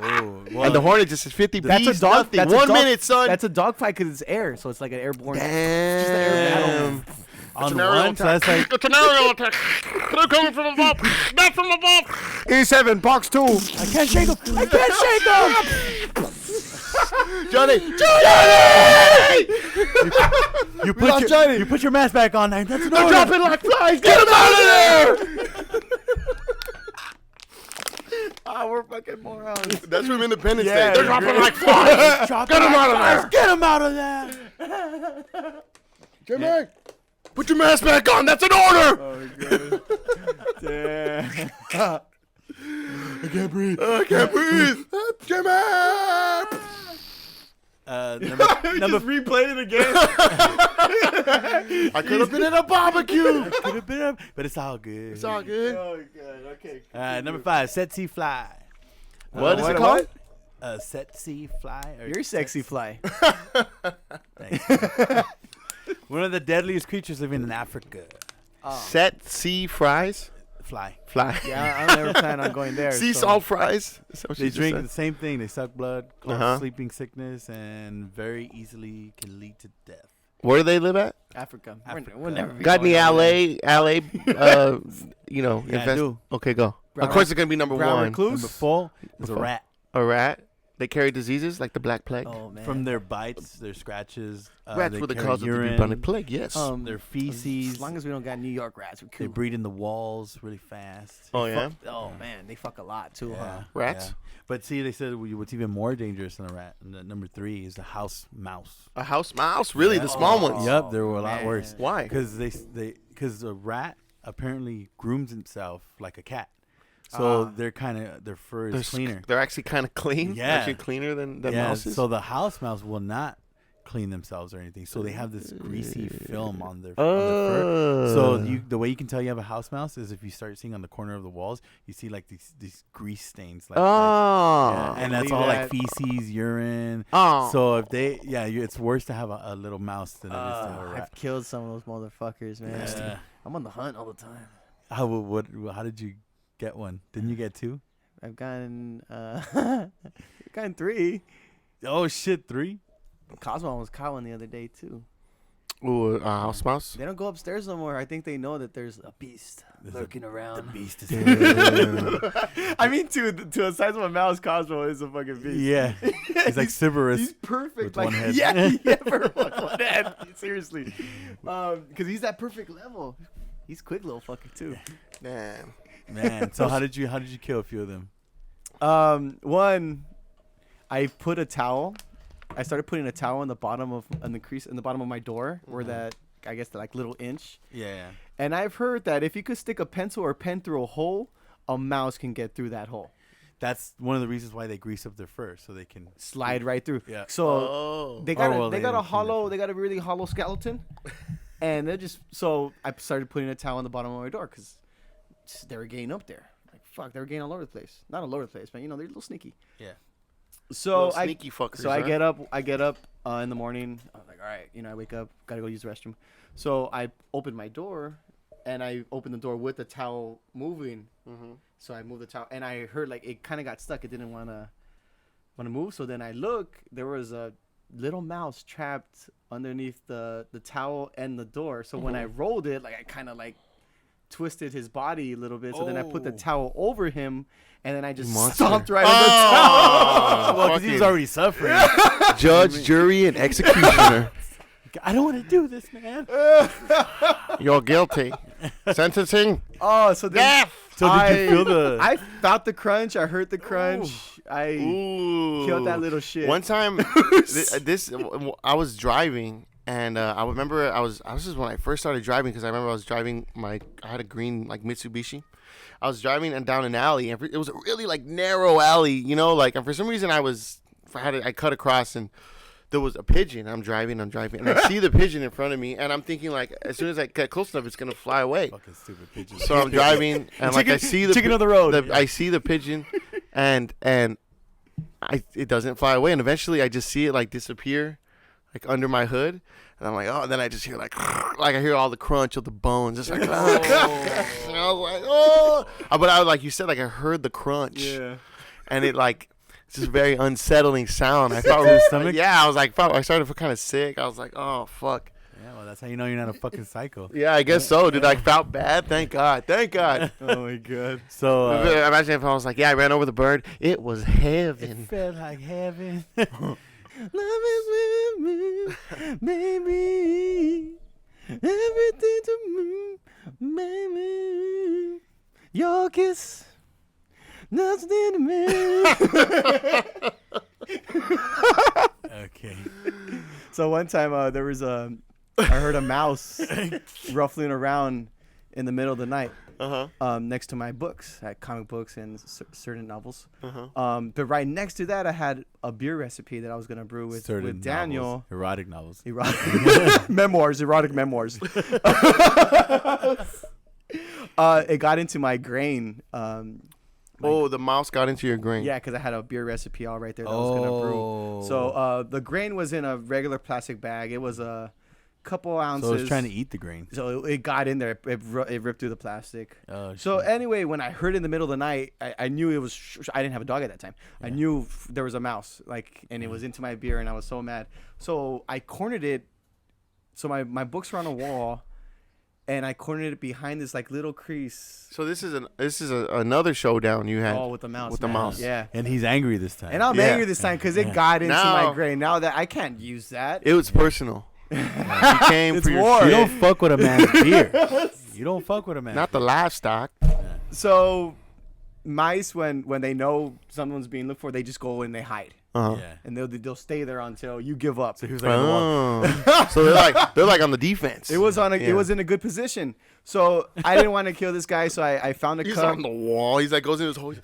Oh, And the hornet just is 50 That's bees. a dog. Nothing. That's a 1 dog- minute, son. That's a dogfight because it's air, so it's like an airborne. Damn. on an aerial one, so that's like It's an aerial attack. They're coming from above. Not from above. E7 box 2. I can't shake him. I can't shake him. Johnny. you put your mask back on. That's an They're order. dropping like flies. Get them out of there. We're fucking morons. That's from Independence Yeah, Day. They're dropping like flies. Get them out of there. Get him out of there. Jimmy, put your mask back on. That's an order. Oh, God. Damn. I can't breathe. I can't breathe. Jimmy. Number replayed it again. I could have been at a barbecue. could have been up, but it's all good. It's all good. Oh, God. Okay. Number 5, sexy fly. What is it what- called? Sexy fly. Or You're sexy fly. Thanks. One of the deadliest creatures living in Africa. Set sea fries. Fly. Yeah, I never plan on going there. Sea so- salt fries. Is that what They you just drink said? the same thing. They suck blood, cause Uh-huh. sleeping sickness, and very easily can lead to death. Where do they live at? Africa. Africa. We'll never be Got any going there. LA, Yeah, I do. Okay, go. Brown Of course, it's going to be number brown 1. recluse? Number 4 is a Before. rat. A rat. They carry diseases like the Black Plague. Oh, man. From their bites, their scratches. Rats they were the carry cause of the urine, bubonic plague, yes. Their feces. As long as we don't got New York rats, we're They cool. breed in the walls really fast. Oh, yeah? Oh, man. They fuck a lot, too, huh? Rats? Yeah. But see, they said what's even more dangerous than a rat. And number 3 is a house mouse. A house mouse? Really? Yeah. The small Oh. ones? Yep, they were a lot man. worse. Why? Because because a rat apparently grooms himself like a cat, so their fur is cleaner. They're actually kind of clean? Yeah. Actually cleaner than mouses? So the house mouse will not clean themselves or anything. So they have this greasy film on their fur. Oh. So the way you can tell you have a house mouse is if you start seeing on the corner of the walls, you see like these grease stains. Like, Oh. yeah, and that's Leave all like that- feces, urine. Oh. So if it's worse to have a little mouse than it is to have a I've rat. killed some of those motherfuckers, man. Yeah. I'm on the hunt all the time. How did you get one? Didn't you get 2? I've gotten, gotten 3. Oh shit, 3? Cosmo almost caught one the other day, too. Ooh, a house mouse? They don't go upstairs no more. I think they know that there's a beast. lurking around. The beast is I mean, to the size of a mouse, Cosmo is a fucking beast. Yeah. He's like Cerberus. He's perfect. with Like, one head. Yeah, for one head. Seriously. Because he's that perfect level. He's quick little fucker, too. Man. So how did you kill a few of them? One, I put a towel. I started putting a towel in the bottom of my door, where that, I guess, the, like, little inch. Yeah. And I've heard that if you could stick a pencil or pen through a hole, a mouse can get through that hole. That's one of the reasons why they grease up their fur, so they can Slide right through. Yeah. So they got a really hollow skeleton, and so I started putting a towel on the bottom of my door because they were getting up there. Like, fuck, they were getting all over the place. Not all over the place, but they're a little sneaky. Yeah. So sneaky fuckers. So I get up in the morning. I was like, all right, I wake up, gotta go use the restroom. So I opened my door, and I opened the door with the towel moving. Mm-hmm. So I moved the towel, and I heard like it kind of got stuck. It didn't want to move. So then I look. There was a little mouse trapped underneath the towel and the door. So when I rolled it, like I kind of like twisted his body a little bit. So then I put the towel over him, and then I just stomped right on the towel. Well, because he was already suffering. Judge, jury, and executioner. I don't want to do this, man. You're guilty. Sentencing. Oh, so then Death. So did you feel the? I felt the crunch. I heard the crunch. I Ooh. killed that little shit. One time, I was driving, and I remember this is when I first started driving, because I remember I was driving I had a green like Mitsubishi. I was driving and down an alley, and it was a really like narrow alley, like, and for some reason I cut across, and there was a pigeon. I'm driving, and I see the pigeon in front of me, and I'm thinking like, as soon as I get close enough, it's gonna fly away. Fucking stupid pigeon. So I'm driving, and like I see the chicken of the road. I see the pigeon, and it doesn't fly away, and eventually I just see it like disappear, like under my hood, and I'm like, oh, and then I just hear like I hear all the crunch of the bones, just like, and I was like, oh, but I was like you said, like I heard the crunch, and it like. It's just a very unsettling sound. I felt his stomach. Yeah, I was like, I started to feel kind of sick. I was like, oh fuck. Yeah, well, that's how you know you're not a fucking psycho. Yeah, I guess so, dude. I felt bad. Thank God. Oh my god. So imagine if I was like, yeah, I ran over the bird. It was heaven. It felt like heaven. Love is with me, baby. Everything to me, baby. Your kiss. Nothing to me. Okay. So one time there was I heard a mouse ruffling around in the middle of the night next to my books, comic books and certain novels. But right next to that, I had a beer recipe that I was gonna brew with Daniel. Novels, erotic novels. Erotic memoirs. It got into my grain. The mouse got into your grain. Yeah, because I had a beer recipe all right there that I was gonna brew. So the grain was in a regular plastic bag. It was a couple ounces. So it was trying to eat the grain. So it got in there. It ripped through the plastic. Oh, so anyway, when I heard it in the middle of the night, I knew it was. I didn't have a dog at that time. Yeah. I knew there was a mouse, and it was into my beer, and I was so mad. So I cornered it. So my books were on a wall. And I cornered it behind this like little crease. So this is another showdown you had. Oh, with the mouse. With the mouse. Yeah. And he's angry this time. And I'm angry this time because it got into my grain. Now that I can't use that. It was personal. He came for your war. shit. You don't fuck with a man's beer. You don't fuck with a man. Not the livestock. So mice, when they know someone's being looked for, they just go and they hide. Yeah. And they'll stay there until you give up. So he was like, so they're like on the defense. It was in a good position. So I didn't want to kill this guy, so I found a He's cup. on the wall. He's like goes in his hole.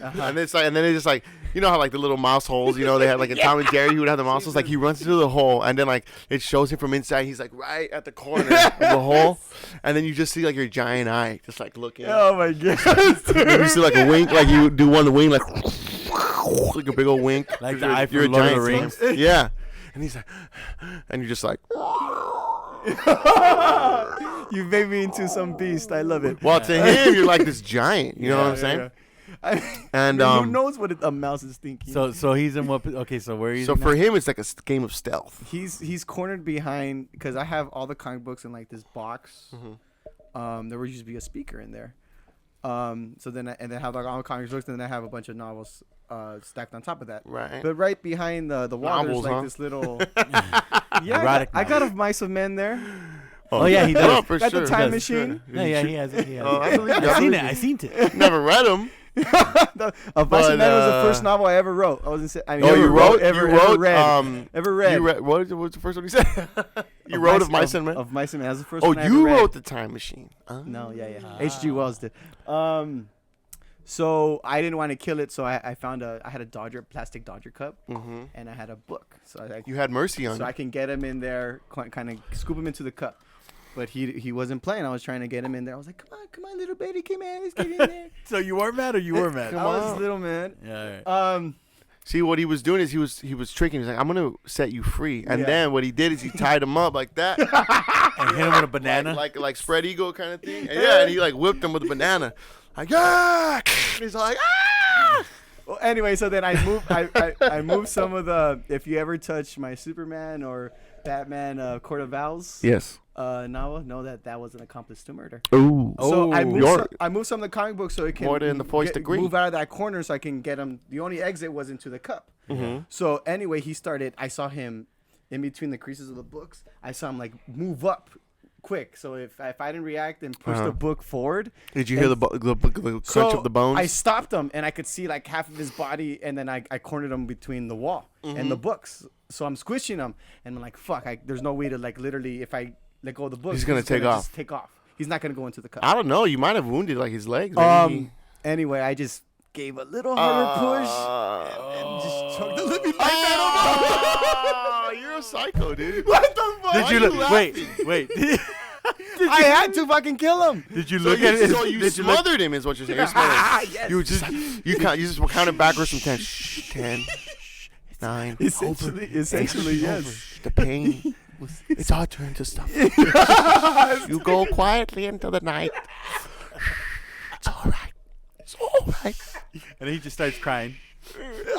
And it's like, and then it's just like, you know how like the little mouse holes, they had like in Tom and Jerry, he would have the mouse holes. Like he runs into the hole, and then like it shows him from inside. He's like right at the corner of the hole, and then you just see like your giant eye just like looking. Oh my god! You see like a wink, like you do one wing, like a big old wink. Like the eye you're from Lord of the Rings. Yeah, and he's like, and you're just like. You made me into some beast. I love it. Well, to him, you're like this giant. You know what I'm saying? And who knows what a mouse is thinking? So he's in what? Okay, so where he's. So for him, it's like a game of stealth. He's cornered behind because I have all the comic books in like this box, there would usually be a speaker in there. So then and then have like all the comics books, and then I have a bunch of novels stacked on top of that. Right. But right behind the wall, Novels, there's like huh? this little. Yeah, I got a Mice of Men there. Oh yeah, he does. Oh, for Got sure. the time machine. Yeah, he has it. He has Oh, I it. believe you. I seen it. Never read them. A Mice of Men was the first novel I ever wrote. I wasn't. I mean, Oh, ever you wrote? Ever You wrote? read? Ever read? You read? What was the first one you said? You wrote of Mice and Men. Of Mice and Men. That was the first Oh, one I you ever read. wrote the Time Machine. No, yeah. H.G. Wells did. So I didn't want to kill it, so I found I had a plastic Dodger cup, and I had a book. So You had mercy on so him. I can get him in there, kind of scoop him into the cup. But he wasn't playing. I was trying to get him in there. I was like, come on, little baby, come on, let's get in there. So you weren't mad or you were mad? I was little man. Yeah. All right. See, what he was doing is he was tricking. He's like, I'm gonna set you free. And Yeah. then what he did is he tied him up like that, And hit him with a banana. like spread eagle kind of thing. And yeah, and he like whipped him with a banana, like ah. And he's like ah. Well, anyway, so then I moved some of the. If you ever touch my Superman or Batman Court of Owls Yes. novel, know that was an accomplice to murder. Ooh. So I moved, Your- I moved some of the comic books so it can More than the fourth degree. move out of that corner so I can get him. The only exit was into the cup. So anyway, I saw him in between the creases of the books. I saw him like move up quick. So if I didn't react and push the book forward. Did you hear the crunch of the bones? I stopped him and I could see like half of his body, and then I cornered him between the wall and the books. So I'm squishing him, and I'm like, fuck, there's no way to like literally, if I let go of the book, He's gonna take off. just take off. He's not gonna go into the cup. I don't know. You might have wounded like his legs. Maybe. Anyway, I just gave a little harder push and just choked the living life out of him. Oh, you're a psycho, dude. What the fuck? Did you look? Wait. I had to fucking kill him. Did you So look at it? so you Did you look? smothered him, is what you're saying. You smothered him. Yes. You just counted backwards from 10. 10, 9. Essentially, yes. The pain. It's our turn to stop. You go quietly into the night. It's all right. It's all right. And he just starts crying.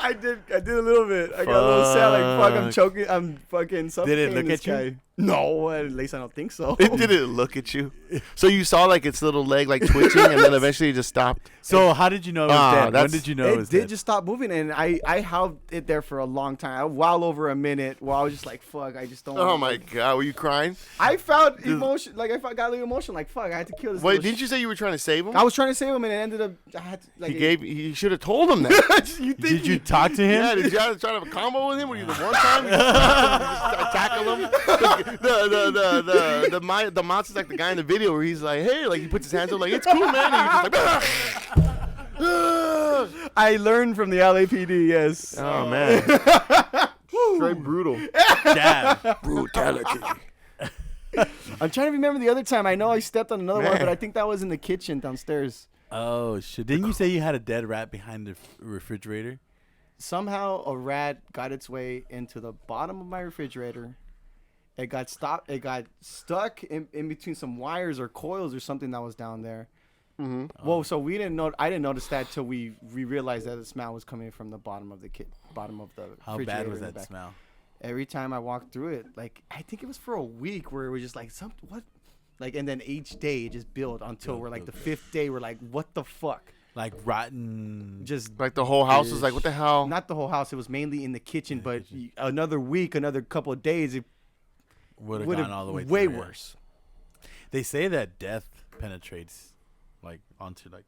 I did a little bit. I got a little sad. Like, fuck, I'm choking. I'm fucking suffocating. look this at you? guy. No, at least I don't think so. It didn't look at you. So you saw like its little leg like twitching, and then eventually it just stopped. So how did you know it was dead? When that's- did you know it It was did dead? just stop moving, and I held it there for a long time, well over a minute, while I was just like, fuck, I just don't. Oh want- my god, were you crying? I felt emotion, like got a little emotion, like fuck, I had to kill this. Wait, little didn't you say you were trying to save him? I was trying to save him, and it ended up. I had to, like, He should have told him that. you think Did you talk to him? Yeah, did you try to have a combo with him? Were you the one time? You just tackle him? The monster's like the guy in the video where he's like, hey, like he puts his hands up like, it's cool, man. And he's just like, I learned from the LAPD. Yes. oh, man. Straight brutal. Dad. Brutality. I'm trying to remember the other time. I know I stepped on another one, Man. but I think that was in the kitchen downstairs. Oh shit! Didn't you say you had a dead rat behind the refrigerator? Somehow a rat got its way into the bottom of my refrigerator. It got stopped. It got stuck in between some wires or coils or something that was down there. Mm-hmm. Well, so we didn't know. I didn't notice that till we realized that the smell was coming from the bottom of the bottom of the. How refrigerator bad was in the that back. smell? Every time I walked through it, like I think it was for a week where it was just like what, like, and then each day it just built until we're like the fifth day. We're like, what the fuck? Like rotten. Just Like the whole house was like, what the hell? not the whole house. It was mainly in the kitchen, but another week, another couple of days, it Would have would gone have all the way. way through, yeah. worse. They say that death penetrates, like onto like.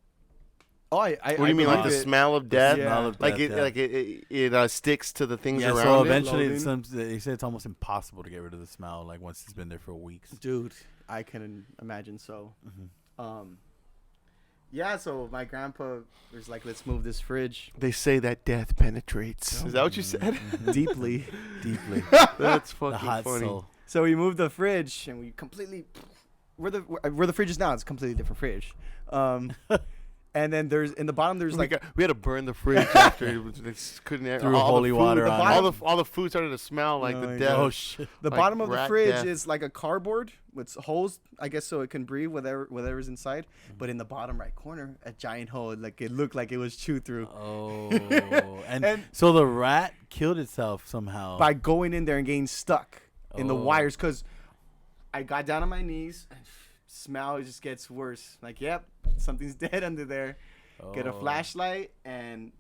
Oh, What do you mean, like the believe it. smell of death? Yeah. Smell of Like death, it, yeah. it sticks to the things Yeah, so around it. eventually, Loading. they say it's almost impossible to get rid of the smell. Like once it's been there for weeks. Dude, I can imagine so. Yeah, so my grandpa was like, let's move this fridge They say that death penetrates. Is that what you said? deeply. Deeply. That's The fucking hot funny. soul. So we moved the fridge, and we completely where the fridge is now. It's a completely different fridge. And then there's in the bottom there's like we had to burn the fridge after they couldn't Threw all holy the water food, on it. all the food started to smell like Oh the my death. Oh shit. the like bottom of the rat fridge death. is like a cardboard with holes, I guess, so it can breathe whatever's inside. But in the bottom right corner, a giant hole, like it looked like it was chewed through Oh. And- So the rat killed itself somehow. by going in there and getting stuck in the Oh. wires. Because I got down on my knees smell just gets worse. Like, yep, something's dead under there. Get a flashlight, and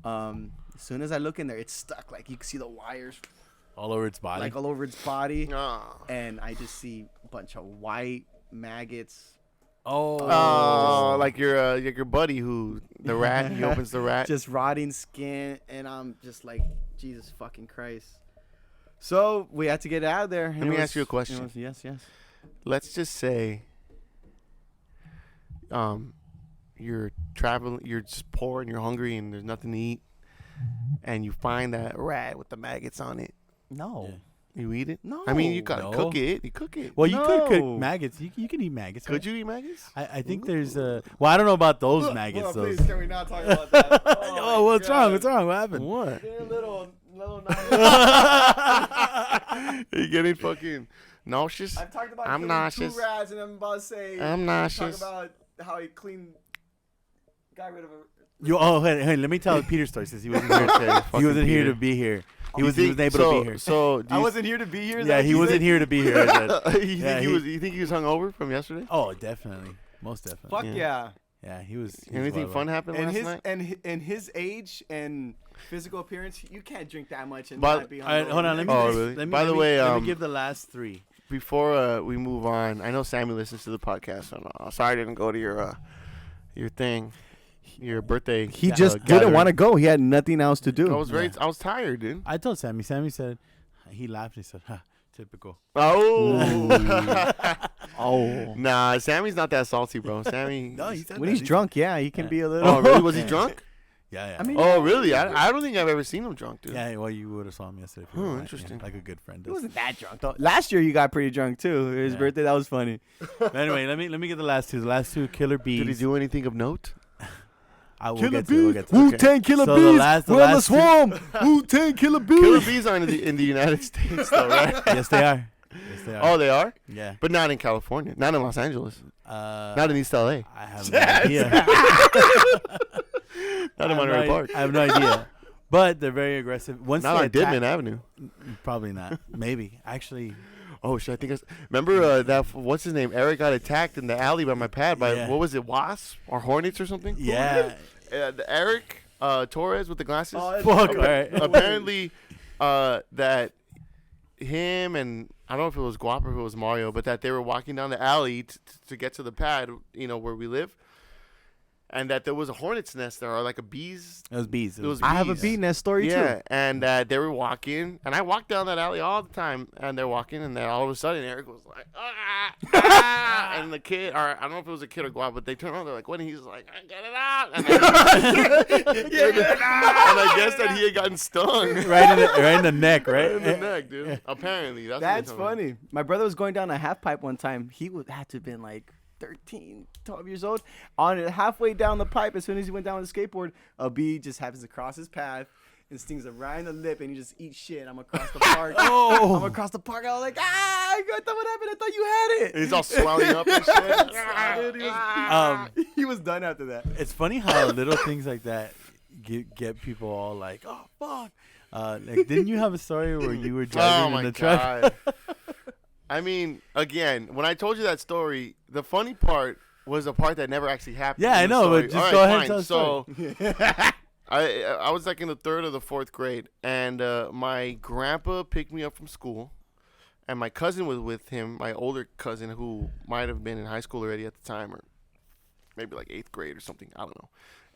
as soon as I look in there, it's stuck. Like, you can see the wires all over its body. like all over its body. Oh. And I just see a bunch of white maggots. Oh, like your buddy who the rat. He opens the rat. Just rotting skin, and I'm just like, Jesus fucking Christ. So we had to get out of there. Let me ask you a question. Yes. Let's just say, you're traveling, you're just poor and you're hungry and there's nothing to eat, and you find that rat with the maggots on it. No. Yeah. You eat it? No. I mean, you gotta No. cook it. You cook it. Well, you could cook No. maggots. You can eat maggots. Could you eat maggots? I think there's a. Well, I don't know about those maggots. Those. Please, can we not talk about that? Oh, what's wrong? What's wrong? What happened? What? They're little Are you getting fucking nauseous? I've talked about I'm killing nauseous. 2 rats, and I'm about to say. I'm nauseous. Talk about how he got rid of a. Hey, let me tell Peter's story since he wasn't here. Okay, He fucking wasn't here Peter. to be here. He You wasn't able to be here. So do I you, wasn't here to be here. Yeah, he wasn't here to be here. I said. You think he was hungover from yesterday? Oh, definitely, most definitely. Fuck yeah. Yeah, he was. Anything fun happened And last his night? and his age and physical appearance, you can't drink that much and But- not be All right, hungover. hold on. Let me. Oh, just- really? Let me By the way, let me give the last 3. Before we move on, I know Sammy listens to the podcast. So sorry I didn't go to your thing, your birthday. He just didn't want to go. He had nothing else to do. I was tired, dude. I told Sammy. Sammy said, he laughed. He said, "Ha, typical." Oh. Oh. Nah, Sammy's not that salty, bro. Sammy. No, he said When that. he's drunk, yeah, he can be a little. Oh, really? Was he drunk? Yeah. I mean, Oh, really? I don't think I've ever seen him drunk, dude. Yeah. Well, you would have saw him yesterday. if you Oh, were, interesting. Yeah, like a good friend he does. wasn't that drunk though. Last year, you got pretty drunk too. His Yeah. birthday, that was funny. But anyway, let me get the last 2. The last 2, killer bees. Did he do anything of note? I will Killer get to it. We'll bees, get to it. Wu-Tang Killer So the Bees, last- the we're on the last two- swarm. Wu-Tang Killer Bees. Killer bees aren't in the United States, though, right? Yes, they are. Yes, they are. Oh, they are? Yeah. But not in California. Not in Los Angeles. Not Not in East LA. I have no idea. Not in Monterey Park. I have no idea. But they're very aggressive. Once Not they on Didman attack, Avenue. probably not. Maybe. Actually, Oh shit! I think remember that what's his name? Eric got attacked in the alley by my pad by Yeah. what was it? Wasp or Hornets or something? yeah. Eric Torres with the glasses. Oh, that's Fuck. okay. All right. Apparently, that him and I don't know if it was Guap or if it was Mario, but that they were walking down the alley to get to the pad, where we live, and that there was a hornet's nest there, or like a bee's. It was bees. It was I have a bees. bee nest story Yeah, too. and they were walking, and I walk down that alley all the time, and they're walking, and then all of a sudden Eric was like, and the kid, or I don't know if it was a kid or Guap, but they turned around, they're like, what? And he's like, get it out, and, and I guess that he had gotten stung right in the neck, right? in the neck, dude. Apparently, that's what they That's told me. funny. My brother was going down a half pipe one time. He would had to have been like 13, 12 years old. On it, halfway down the pipe, as soon as he went down with the skateboard, a bee just happens to cross his path and stings him right in the lip, and he just eats shit. I'm across the park. I'm across the park. I was like, I thought what happened? I thought you had it. And he's all swelling up and shit. Dude, he was done after that. It's funny how little things like that get people all like, oh fuck. Like, didn't you have a story where you were Oh driving my in the truck? god! I mean, again, when I told you that story, the funny part was the part that never actually happened. Yeah, in I the know, story. but just All go ahead and fine. tell the So, I was like in the 3rd or the 4th grade, and my grandpa picked me up from school, and my cousin was with him, my older cousin who might have been in high school already at the time, or maybe like 8th grade or something. I don't know.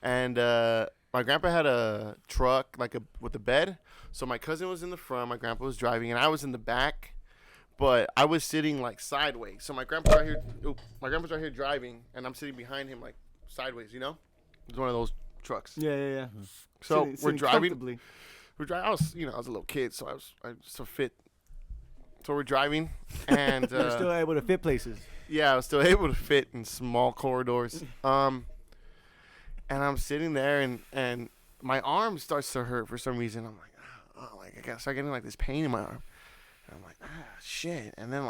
And my grandpa had a truck with a bed, so my cousin was in the front, my grandpa was driving, and I was in the back. But I was sitting like sideways. So my grandpa's right here driving, and I'm sitting behind him like sideways, It's one of those trucks. Yeah. So we're driving. comfortably. I was a little kid, so I was so fit. So we're driving, and You're still able to fit places. yeah, I was still able to fit in small corridors. And I'm sitting there, and my arm starts to hurt for some reason. I'm like, I start getting like this pain in my arm. And I'm like, shit. And then,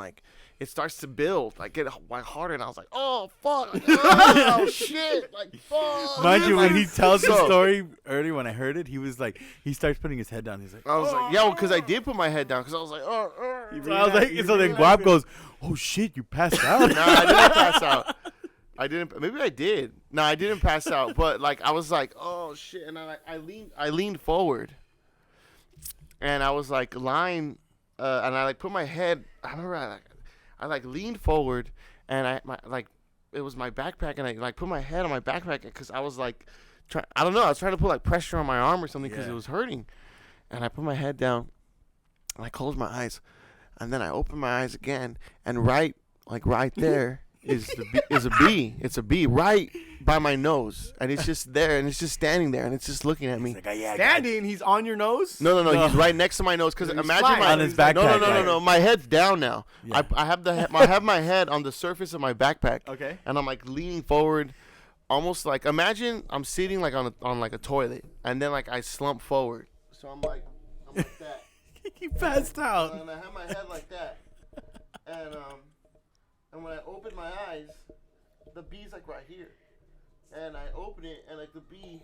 it starts to build, get harder. And I was like, oh, fuck. Oh, shit. Fuck. Mind you, when he tells the So- story earlier, when I heard it, he was like, he starts putting his head down. He's like, I was like, yeah, because I did put my head down. Because I was like, oh. so I was like, so then Guap goes, oh shit, you passed out. No, I didn't pass out. I didn't. Maybe I did. No, I didn't pass out. But like I was like, oh shit, and I leaned forward, and I was like lying, and I like put my head. I remember I like leaned forward, and it was my backpack, and I like put my head on my backpack because I was like, I don't know, I was trying to put like pressure on my arm or something because it was hurting, and I put my head down, and I closed my eyes, and then I opened my eyes again, and right there is a bee. It's a bee right by my nose, and it's just there, and it's just standing there, and it's just looking at me. Like, yeah, Standing, he's on your nose? No, he's right next to my nose. Because imagine flying. my On his backpack, No. My head's down now. Yeah. I have my head on the surface of my backpack. Okay. And I'm like leaning forward, almost like imagine I'm sitting like on like a toilet, and then like I slump forward. So I'm like that. He passed out. And I have my head like that, and when I open my eyes, the bee's like right here. And I open it, and like the bee,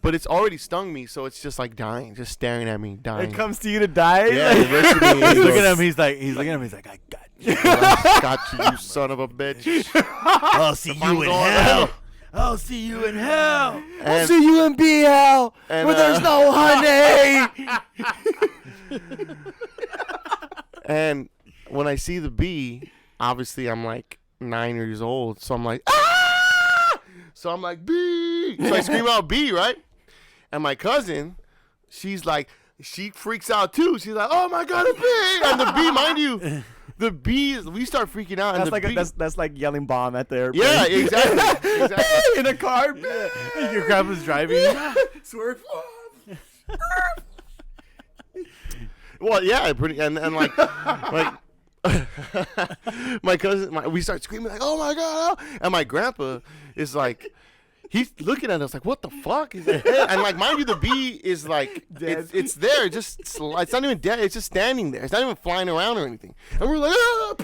but it's already stung me, so it's just like dying, just staring at me, dying. It comes to you to die? Yeah, it looks at me. He's looking at him. He's looking at him. He's like, I got you. Got you, you son of a bitch. I'll see you in hell. I'll see you in hell. I'll see you in bee hell, and, where there's no honey. And when I see the bee, obviously I'm like 9 years old, so I'm like, ah! So I'm like, bee! So I scream out bee, right? And my cousin, she's like, she freaks out too. She's like, oh my God, a bee! And the bee, mind you, the bees, we start freaking out. That's and like that's like yelling bomb at the airplane. yeah, exactly. In a car. Your grandpa's driving. Swerve. Well, yeah, pretty, and like my cousin, we start screaming like, "Oh my God!" And my grandpa is like, he's looking at us like, "What the fuck?" He's like, hey. And like, mind you, the bee is like, it's there, it's not even dead, it's just standing there, it's not even flying around or anything. And we're like, ah!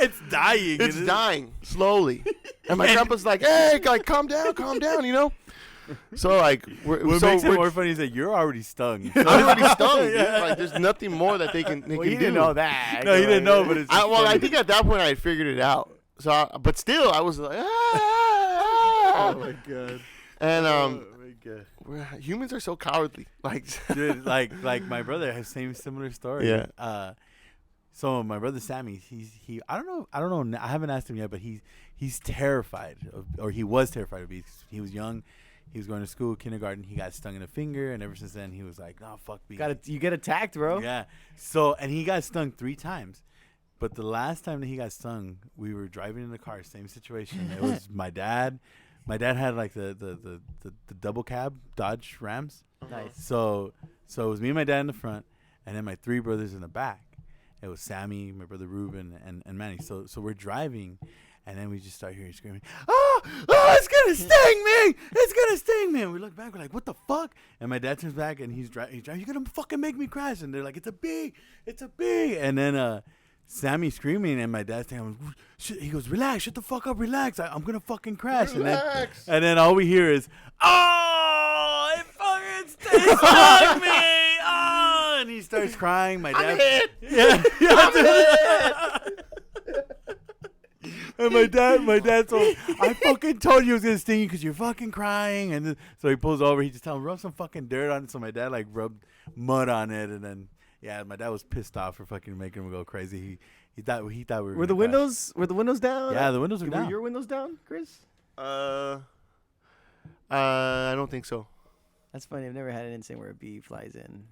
It's dying. It's dying slowly. And my grandpa's like, "Hey, like, calm down, you know." So like, what makes it more funny is that you're already stung. I'm already stung. Yeah. Like, there's nothing more that they can do. You didn't know that. No, he didn't know, but it's I think at that point I had figured it out. So, but still, I was like, Oh my God. And oh my God. humans are so cowardly. Like, Dude, like my brother has similar story. Yeah. So my brother Sammy, I don't know. I haven't asked him yet, but he's terrified or he was terrified of bees. He was young. He was going to school, kindergarten. He got stung in the finger, and ever since then, he was like, "No, fuck bees." You get attacked, bro. Yeah. So, and he got stung 3 times, but the last time that he got stung, we were driving in the car, same situation. It was my dad. My dad had like the double cab Dodge Rams. Nice. So it was me and my dad in the front, and then my 3 brothers in the back. It was Sammy, my brother Ruben, and Manny. So we're driving, and then we just start hearing screaming, oh, it's gonna sting me! It's gonna sting me! And we look back, we're like, what the fuck? And my dad turns back, and he's driving, you're gonna fucking make me crash. And they're like, it's a bee! It's a bee! And then Sammy screaming, and my dad's saying, he goes, relax, shut the fuck up, relax. I'm gonna fucking crash. Relax. And then all we hear is, oh, it fucking stung me! Oh! And he starts crying. My dad. I'm hit. Yeah. And my dad told, I fucking told you it was gonna sting you because you're fucking crying. And then, so he pulls over. He just tells him, rub some fucking dirt on it. So my dad like rubbed mud on it, and then my dad was pissed off for fucking making him go crazy. He thought we were the windows down? Yeah, the windows were down. Were your windows down, Chris? I don't think so. That's funny. I've never had an incident where a bee flies in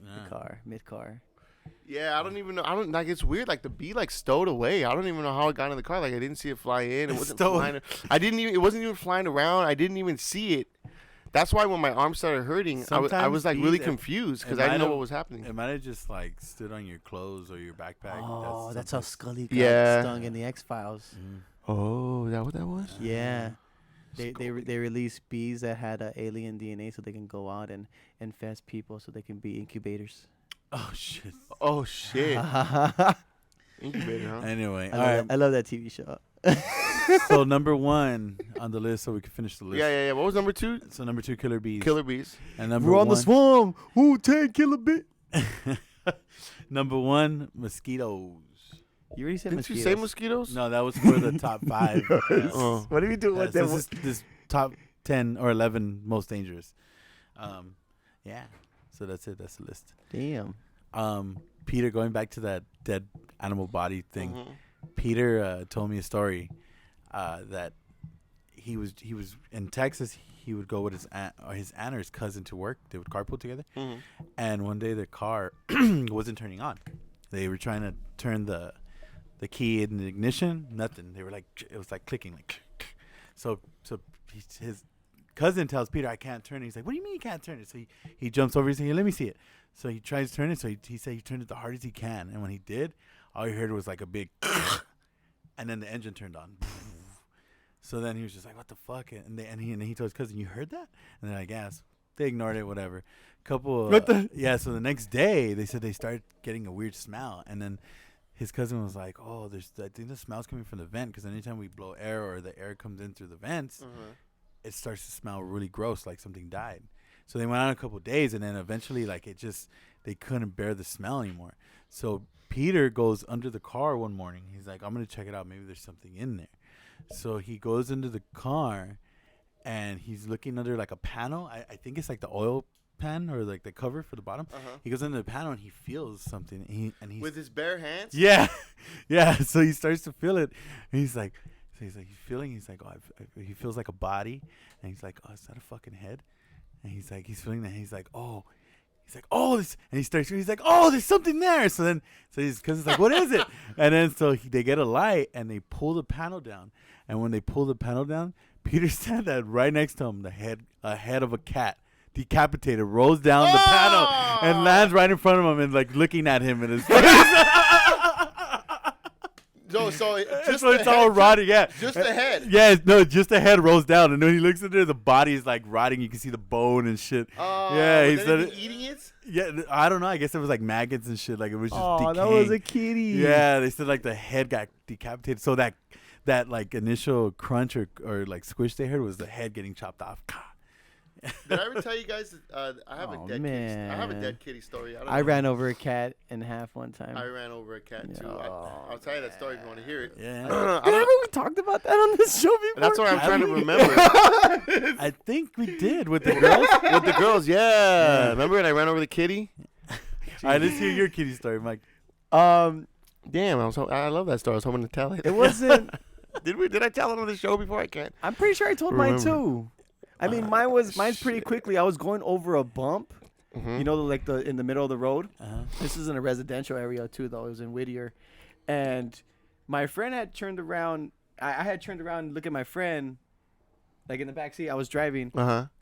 the car, mid-car. Yeah, I don't even know. Like, it's weird. Like, the bee like stowed away. I don't even know how it got in the car. Like, I didn't see it fly in. It wasn't flying. It wasn't even flying around. I didn't even see it. That's why when my arm started hurting, I was like really confused because I didn't know what was happening. It might have just like stood on your clothes or your backpack. Oh, that's how Scully got stung in the X-Files. Mm. Oh, is that what that was? Yeah. They released bees that had alien DNA so they can go out and infest people so they can be incubators. Oh shit. Oh shit. Incubator, huh? Anyway, I love that TV show. So number 1 on the list, so we can finish the list. Yeah. What was number 2? So number 2, killer bees. Killer bees. And number We're 1, on the swarm. Ooh, 10 killer bee. number 1, mosquitoes. You already said Didn't mosquitoes. you say mosquitoes? No, that was for the top 5. Oh. What do we do Yeah, with so them? this top 10 or 11 most dangerous. Yeah. So that's it. That's the list. Damn. Peter, going back to that dead animal body thing. Mhm. Peter told me a story that he was in Texas. He would go with his aunt or his cousin to work. They would carpool together. Mhm. And one day their car wasn't turning on. They were trying to turn the key in the ignition. Nothing. They were like, it was like clicking, like. So his cousin tells Peter, "I can't turn it." He's like, "What do you mean you can't turn it?" So he jumps over. He's like, "Hey, let me see it." So he tries to turn it. So he said he turned it the hardest he can. And when he did, all he heard was like a big, and then the engine turned on. So then he was just like, "What the fuck?" And he told his cousin, "You heard that?" And they're like, "Yes." They ignored it, whatever. What the? Yeah. So the next day, they said they started getting a weird smell, and then his cousin was like, "Oh, I think the smell's coming from the vent, because anytime we blow air or the air comes in through the vents, it starts to smell really gross, like something died." So they went on a couple of days, and then eventually, like, they couldn't bear the smell anymore. So Peter goes under the car one morning. He's like, "I'm gonna check it out. Maybe there's something in there." So he goes into the car, and he's looking under like a panel. I think it's like the oil pan or like the cover for the bottom. He goes into the panel and he feels something. And he's With his bare hands? yeah, yeah. So he starts to feel it. And he's like, he's feeling. He's like, oh, he feels like a body. And he's like, oh, is that a fucking head? And he's feeling that. He's like, oh, this. And he's like, oh, there's something there. So his cousin's like, what is it? And then they get a light and they pull the panel down. And when they pull the panel down, Peter said that right next to him, a head of a cat, decapitated, rolls down the panel and lands right in front of him and like looking at him in his face. No, so It's all rotting, yeah. Just the head. Yeah, no, just the head rolls down, and when he looks in there, the body is like rotting. You can see the bone and shit. Yeah, he said eating it. Yeah, I don't know. I guess it was like maggots and shit. Like it was just decaying. that was a kitty. Yeah, they said like the head got decapitated. So that like initial crunch or like squish they heard was the head getting chopped off. Did I ever tell you guys that I have a dead kitty? I have a dead kitty story. I ran over a cat in half one time. I ran over a cat too. I'll tell you that story if you want to hear it. Yeah. Haven't we talked about that on this show before? That's what I'm trying to remember. I think we did with the girls. With the girls, yeah. Remember when I ran over the kitty? All right, let's hear your kitty story, Mike. Damn, I love that story. I was hoping to tell it. It wasn't. Did I tell it on the show before? I can't. I'm pretty sure I told mine too. I mean, mine's pretty quickly. I was going over a bump, you know, like in the middle of the road. This is in a residential area too, though. It was in Whittier, and my friend had turned around. I had turned around and look at my friend, like in the back seat. I was driving,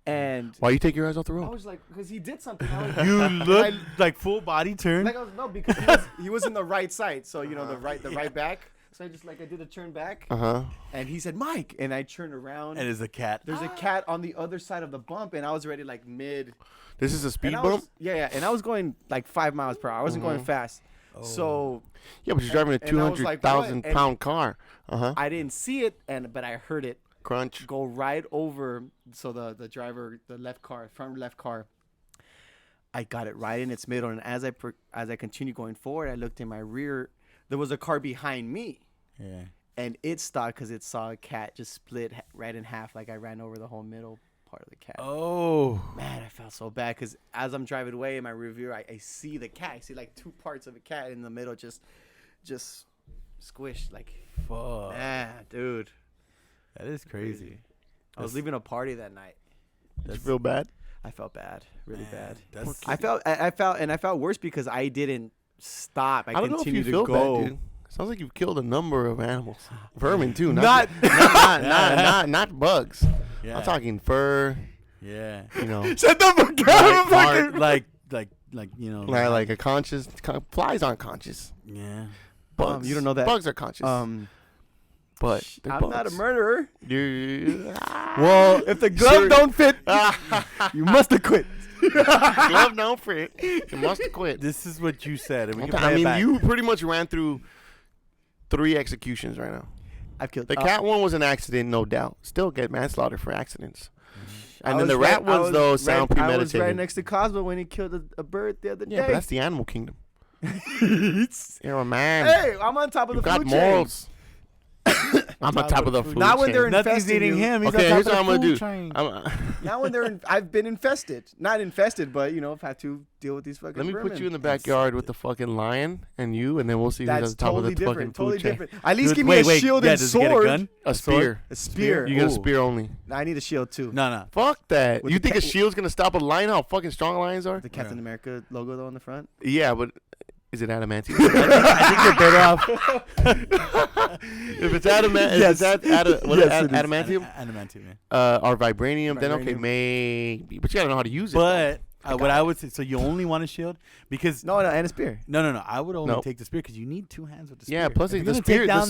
and why you take your eyes off the I road? was like, because he did something. You look like full body turn. Like because he was in the right side, so you know the right back. So I did a turn back, and he said, "Mike," and I turned around, and there's a cat. There's a cat on the other side of the bump, and I was already like mid. This is a speed and bump? Yeah, and I was going like 5 miles per hour. I wasn't going fast. So yeah, but you're driving a 200,000 pound car. I didn't see it, but I heard it crunch go right over. So the driver, the front left car. I got it right in its middle, and as I continued going forward, I looked in my rear. There was a car behind me. Yeah. And it stopped because it saw a cat just split right in half. Like I ran over the whole middle part of the cat. Oh. Man, I felt so bad because as I'm driving away in my rear view, I see the cat. I see like 2 parts of a cat in the middle just squished. Like, fuck. Man, dude. That is crazy. I was leaving a party that night. Did you feel bad? I felt bad. Really bad. I felt worse because I didn't stop. I don't know if you feel bad, dude. Sounds like you've killed a number of animals. Vermin too. Not bugs. Yeah. I'm talking fur. Yeah. You know. Shut the fuck up. Like you know. Like a conscious. Flies aren't conscious. Yeah. Bugs. You don't know that. Bugs are conscious. But I'm not a murderer. Well, if the glove don't fit, you must have quit. Glove don't fit. You must have quit. This is what you said. And we can I play it mean, back. you pretty much ran through 3 executions right now. I've killed the cat one was an accident, no doubt. Still get manslaughter for accidents. And then the rat sound premeditated. I was right next to Cosmo when he killed a bird the other day. Yeah, but that's the animal kingdom. You're a man. Hey, I'm on top of You the got food morals. I'm on top of the food Not when chain. they're Nothing's infesting eating you. him. He's Okay, on here's top what of I'm the gonna food do. chain. Now when I've been infested. Not infested, but I've had to deal with these fucking. Let me put vermin. you in the backyard with the fucking lion and you, and then we'll see who's at That's the top totally of the fucking different. food Totally chain. different. At least Dude, give me a wait, shield yeah, and does he get sword. a gun? A spear. A spear. You get a Ooh. spear only. I need a shield too. No. Fuck that. With You the think a ca- shield's gonna stop a lion? How fucking strong lions are? The Captain America logo though on the front. Yeah, but is it adamantium? I think you're better off. If it's adamantium, Yes. what Yes, is it is. adamantium? Adamantium, yeah. Or vibranium, then okay, Vibranium. maybe. But you gotta know how to use it. But what I would say, so you only want a shield because No, and a spear. no. I would only Nope. take the spear because you need two hands with the spear. Yeah, plus If the you're gonna spear, take down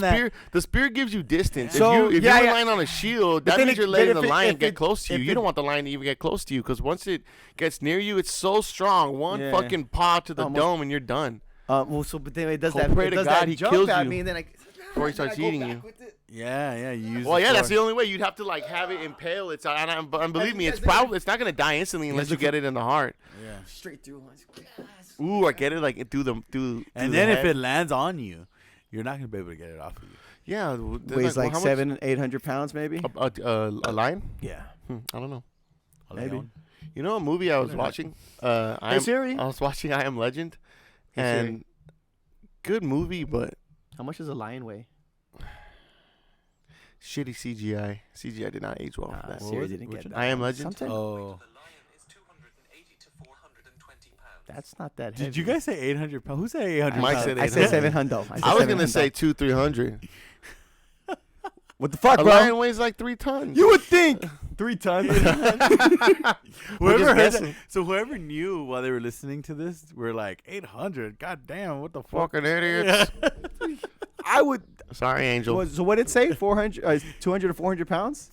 the spear gives you distance. So, if yeah, you're yeah. relying on a shield, But that then means it- you're letting but the if it- lion if get it- close to you. if You it- don't want the lion to even get close to you because once it gets near you, it's so strong. One Yeah. fucking paw to the Almost- dome and you're done. But then it does Go that. pray It to does God that he jump kills at you me, and then before he starts I go eating back you. with it. Yeah, you use. Well, yeah, that's the sword. only way. You'd have to like have it impale. It's and believe me, you it's guys probably it's not gonna die instantly unless you get it in the heart. Yeah. Straight through. Yes. Ooh, or get it like through the And the then if head. it lands on you, you're not gonna be able to get it off of you. yeah Weighs like how much- 700-800 pounds, maybe. a lion. Yeah. I don't know. Maybe. Leon. You know a movie I was watching? Hey Siri. I was watching I Am Legend, Hey, Siri. and good movie, but How much does a lion weigh? shitty CGI. CGI did not age well. for that. Siri didn't get that. I Am Legend. Sometimes Oh, The lion is 280 to 420 pounds. that's not that heavy. did you guys say 800 pounds? Who said 800? Mike pounds? said I 800. said 700. I was gonna say 200-300. What the fuck, A bro? lion weighs like 3 tons. You would think 3 tons. We're just Whoever heard guessing. that, so whoever knew while they were listening to this, we're like 800. God damn, what the fuck? Fucking idiots. I would. Sorry, Angel. So what did it say? 400, 200 to 400 pounds.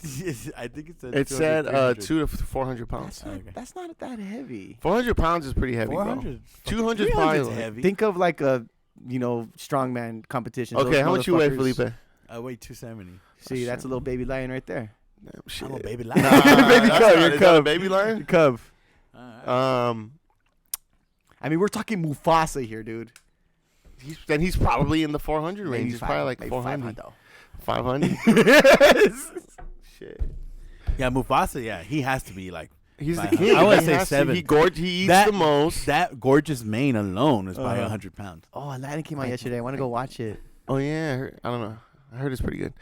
I think it said. It 200, said 300. 200 to 400 pounds. Okay. That's not that heavy. 400 pounds is pretty heavy, bro. 400. 200 is probably 300 is like- heavy. Think of like a strongman competition. Okay, Those how much you weigh, motherfuckers- Felipe? I weigh 270. See, that's a little baby lion right there. Damn, shit. I'm a baby lion. Nah, Baby that's cub, not- you're is that a cub. baby lion? Cub. Um, I mean, we're talking Mufasa here, dude. he's probably in the 400 range. Maybe He's probably like maybe 400. 500. 500? Shit. Yeah, Mufasa. Yeah, he has to be like. He's the 500. king. I would He say has to. 7. He eats That- the most. That gorgeous mane alone is probably Uh-huh. 100 pounds. Oh, Aladdin came out yesterday. I want to go watch it. Oh, yeah. I don't know. I heard it's pretty good.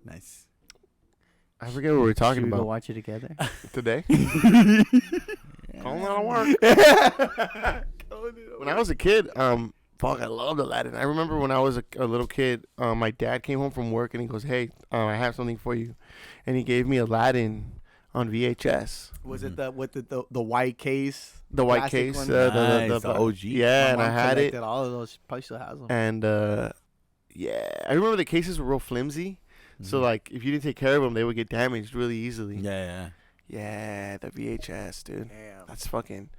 Nice. I forget what we were talking Should we go about watch it together? today. Calling out of work. When I was a kid, fuck, I loved Aladdin. I remember when I was a little kid, my dad came home from work and he goes, "Hey, I have something for you," and he gave me Aladdin on VHS. Was it the white case? The white Plastic case, one? Nice, the OG. Yeah, and My I mom had it, collected all of those. Probably still has them. and yeah, I remember the cases were real flimsy. So like, if you didn't take care of them, they would get damaged really easily. Yeah. Yeah, the VHS, dude. Damn. That's fucking.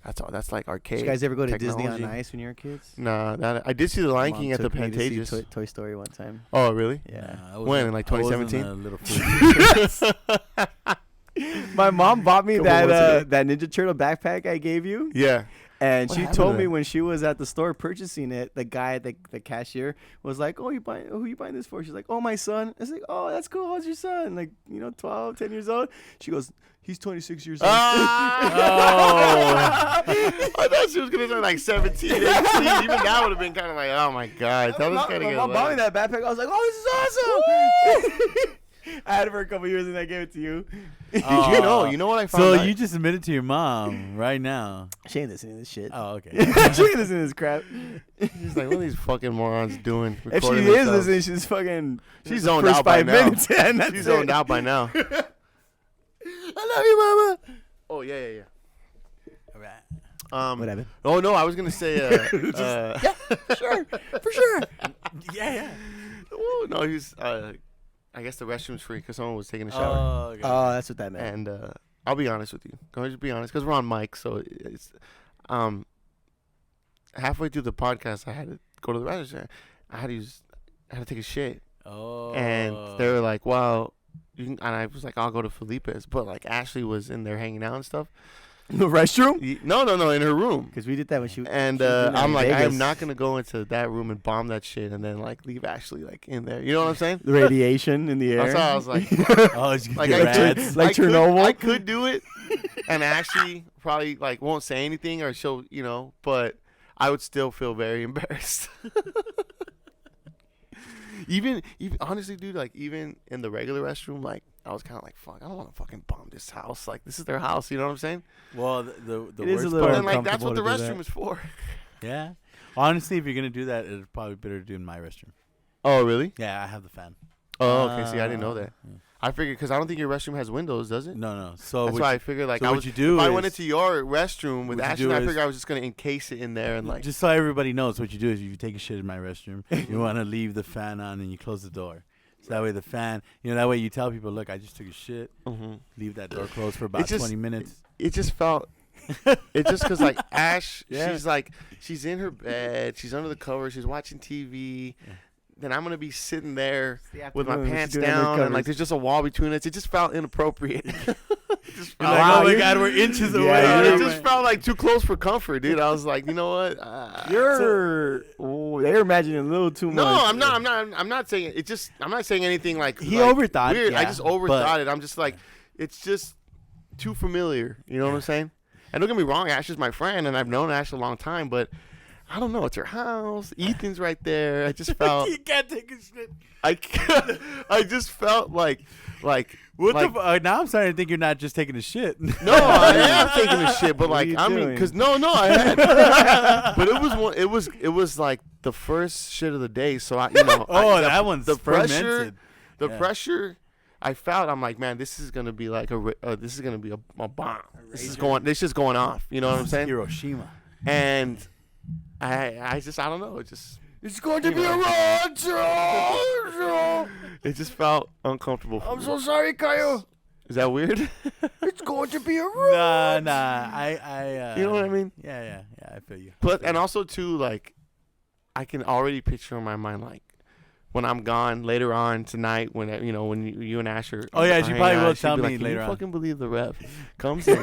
That's all. That's like arcade. Did you guys ever go to Disney technology. on Ice when you were kids? Nah, I did see the Lion Mom King at the took me to see Pantages. Toy Story one time. Oh, really? Yeah. Nah, I When, wasn't- in, like, I wasn't 2017? a little fool. My mom bought me Couple months ago. that Ninja Turtle backpack I gave you. Yeah. And What she happened told to me that? when she was at the store purchasing it, the guy, the cashier, was like, "Oh, who you buying this for?" She's like, "Oh, my son." It's like, "Oh, that's cool. How's your son?" Like, 12, 10 years old. She goes, "He's 26 years old." Ah! I thought she was gonna say like 17, 18. Even that would have been kind of like, oh my god, tell this guy to My get mom bought me that backpack. I was like, "Oh, this is awesome!" I had it for a couple years and I gave it to you. Did you know? You know what I found? So out? you just admitted to your mom right now. She ain't listening to this shit. Oh, okay. She ain't listening to this crap. She's like, what are these fucking morons doing? If she recording is themselves? listening, she's fucking. She's the zoned first out by 5 now. minutes, and that's She's it. zoned out by now. I love you, mama. Oh yeah. All right. Whatever. Oh no, I was gonna say. Yeah, for sure. Yeah. Oh no, he's. I guess the restroom's free because someone was taking a shower. Oh, okay. Oh, that's what that meant. And I'll be honest with you. Go ahead, just be honest, because we're on mic. So it's halfway through the podcast, I had to go to the restroom. I had to take a shit, Oh. and they were like, "Well," and I was like, "I'll go to Felipe's," but like Ashley was in there hanging out and stuff. The restroom? No, in her room. Because we did that when she. And she was doing that I'm in like, Vegas. I'm not gonna go into that room and bomb that shit, and then like leave Ashley like in there. You know what I'm saying? The radiation in the air. That's how I was like, Oh, it's like like Like Chernobyl? I could do it, and Ashley probably like won't say anything, or she'll, but I would still feel very embarrassed. Even honestly, dude, like even in the regular restroom, like I was kind of like, fuck, I don't want to fucking bomb this house. Like this is their house, you know what I'm saying? Well, the It is a worst little part. And like that's uncomfortable what the to do restroom that. is for. Yeah. Honestly, if you're gonna do that, it's probably better to do in my restroom. Oh really? Yeah, I have the fan. Oh okay. See, I didn't know that. Yeah. I figured because I don't think your restroom has windows, does it? No. So That's why I figured like so I what was, you do if I is- went into your restroom with what you Ashley, do I is- figured I was just gonna encase it in there and like. just so everybody knows, what you do is if you take a shit in my restroom, you want to leave the fan on and you close the door. So that way the fan, that way you tell people, look, I just took a shit. Mhm. Leave that door closed for about 20 minutes. It just felt. It just because like Ash, Yeah. she's in her bed, she's under the covers, she's watching TV. Yeah. Then I'm gonna be sitting there the with my afternoon, pants she's doing down, and undercovers. like there's just a wall between us. It just felt inappropriate. You're like, wow, oh my you- God, we're inches away. Yeah, it you're just felt like too close for comfort, dude. I was like, you know what? They're imagining a little too much. No, I'm not saying it. I'm not saying anything like He like, overthought it, weird. I yeah, just overthought but- it. I'm just like, it's just too familiar. You know what I'm saying? And don't get me wrong, Ash is my friend, and I've known Ash a long time. But I don't know. It's her house. Ethan's right there. I just felt. You can't take a shit. I just felt like. What like, the now I'm starting to think you're not just taking a shit. No, I am taking a shit, but What are like you I mean, doing? because no, I had, but it was like the first shit of the day, so That one's the pressure, fermented. the Yeah. pressure. I felt I'm like, man, this is gonna be like this is gonna be a bomb. This is going off. You know what I'm saying? Hiroshima. And I don't know. It's going to You be know. a run, Joe. It just felt uncomfortable. For me. sorry, Kyle. Is that weird? It's going to be a run. Nah. I You know what I mean? Yeah. I feel you. But and also too, like, I can already picture in my mind like when I'm gone later on tonight when when you and Ash are. Oh, yeah, she hanging probably out, will she'd tell be me like, later Can on." you fucking believe the Rev comes in,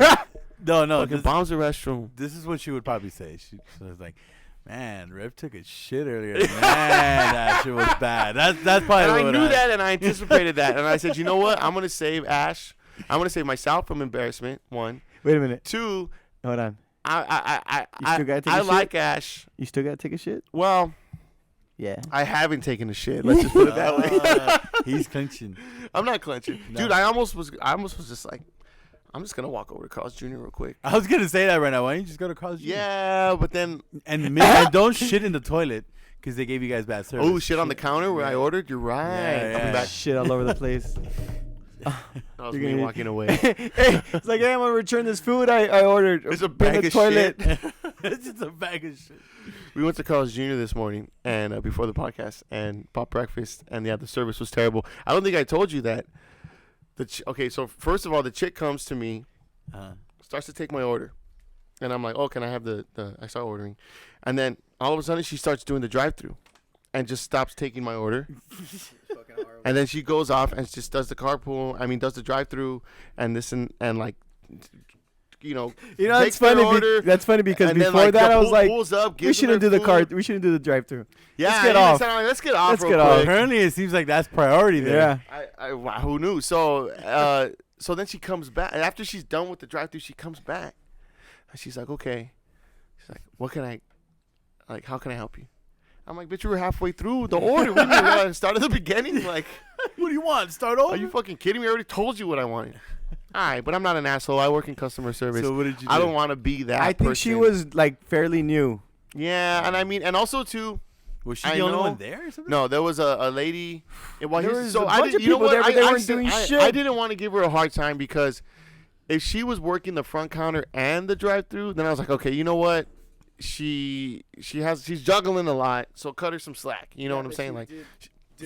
No. fucking bombs the restroom. This is what she would probably say. She was like, "Man, Rev took a shit earlier. Man, that shit was bad." That's probably. And I what knew that, and I anticipated that, and I said, you know what? I'm gonna save Ash. I'm gonna save myself from embarrassment. One, Wait a minute. two. Hold on. I still gotta take a shit? like Ash. You still gotta take a shit? Well, Yeah. I haven't taken a shit. Let's just put it that way. He's clenching. I'm not clenching, No. dude. I almost was just like, I'm just gonna walk over to Carl's Jr. real quick. I was gonna say that right now. Why don't you just go to college? Yeah, but then And don't shit in the toilet because they gave you guys bad service. oh shit on the counter where I ordered. You're right. Yeah, I'll be yeah. back. Shit all over the place. That was You're me gonna- walking away. Hey, it's like, hey, I'm gonna return this food I ordered. It's a In bag the of toilet. shit. It's just a bag of shit. We went to Carl's Jr. this morning and before the podcast and bought breakfast and the service was terrible. I don't think I told you that. Okay, so first of all, the chick comes to me, starts to take my order, and I'm like, oh, can I have the I start ordering, and then all of a sudden she starts doing the drive-through, and just stops taking my order, and then she goes off and just does the does the drive-through, and this and like. You know, takes that's their funny. order, That's funny because and then, before like, that, the I was pool like, pulls up, we gives them shouldn't do their the food. cart. We shouldn't do the drive-through. Yeah, Let's I get even off. said, let's get off. Let's real get off. quick. Apparently, it seems like that's priority there. Yeah. Wow, who knew? So, so then she comes back. After she's done with the drive-through, she comes back. And she's like, okay. She's like, how can I help you? I'm like, bitch, you were halfway through the order. We didn't start at the beginning. Like, What do you want? Start over? are you fucking kidding me? I already told you what I wanted. All right, but I'm not an asshole. I work in customer service. So what did you do? I don't want to be that I think she person. was like fairly new. Yeah, and I mean, and also, too, Was she I the only know. one there or something? no, there was a lady. There was a I bunch didn't- of you know people what? there, but they weren't said- doing shit. I didn't want to give her a hard time because if she was working the front counter and the drive-through, then I was like, okay, you know what? She's juggling a lot, so cut her some slack. You know what I'm saying? Like,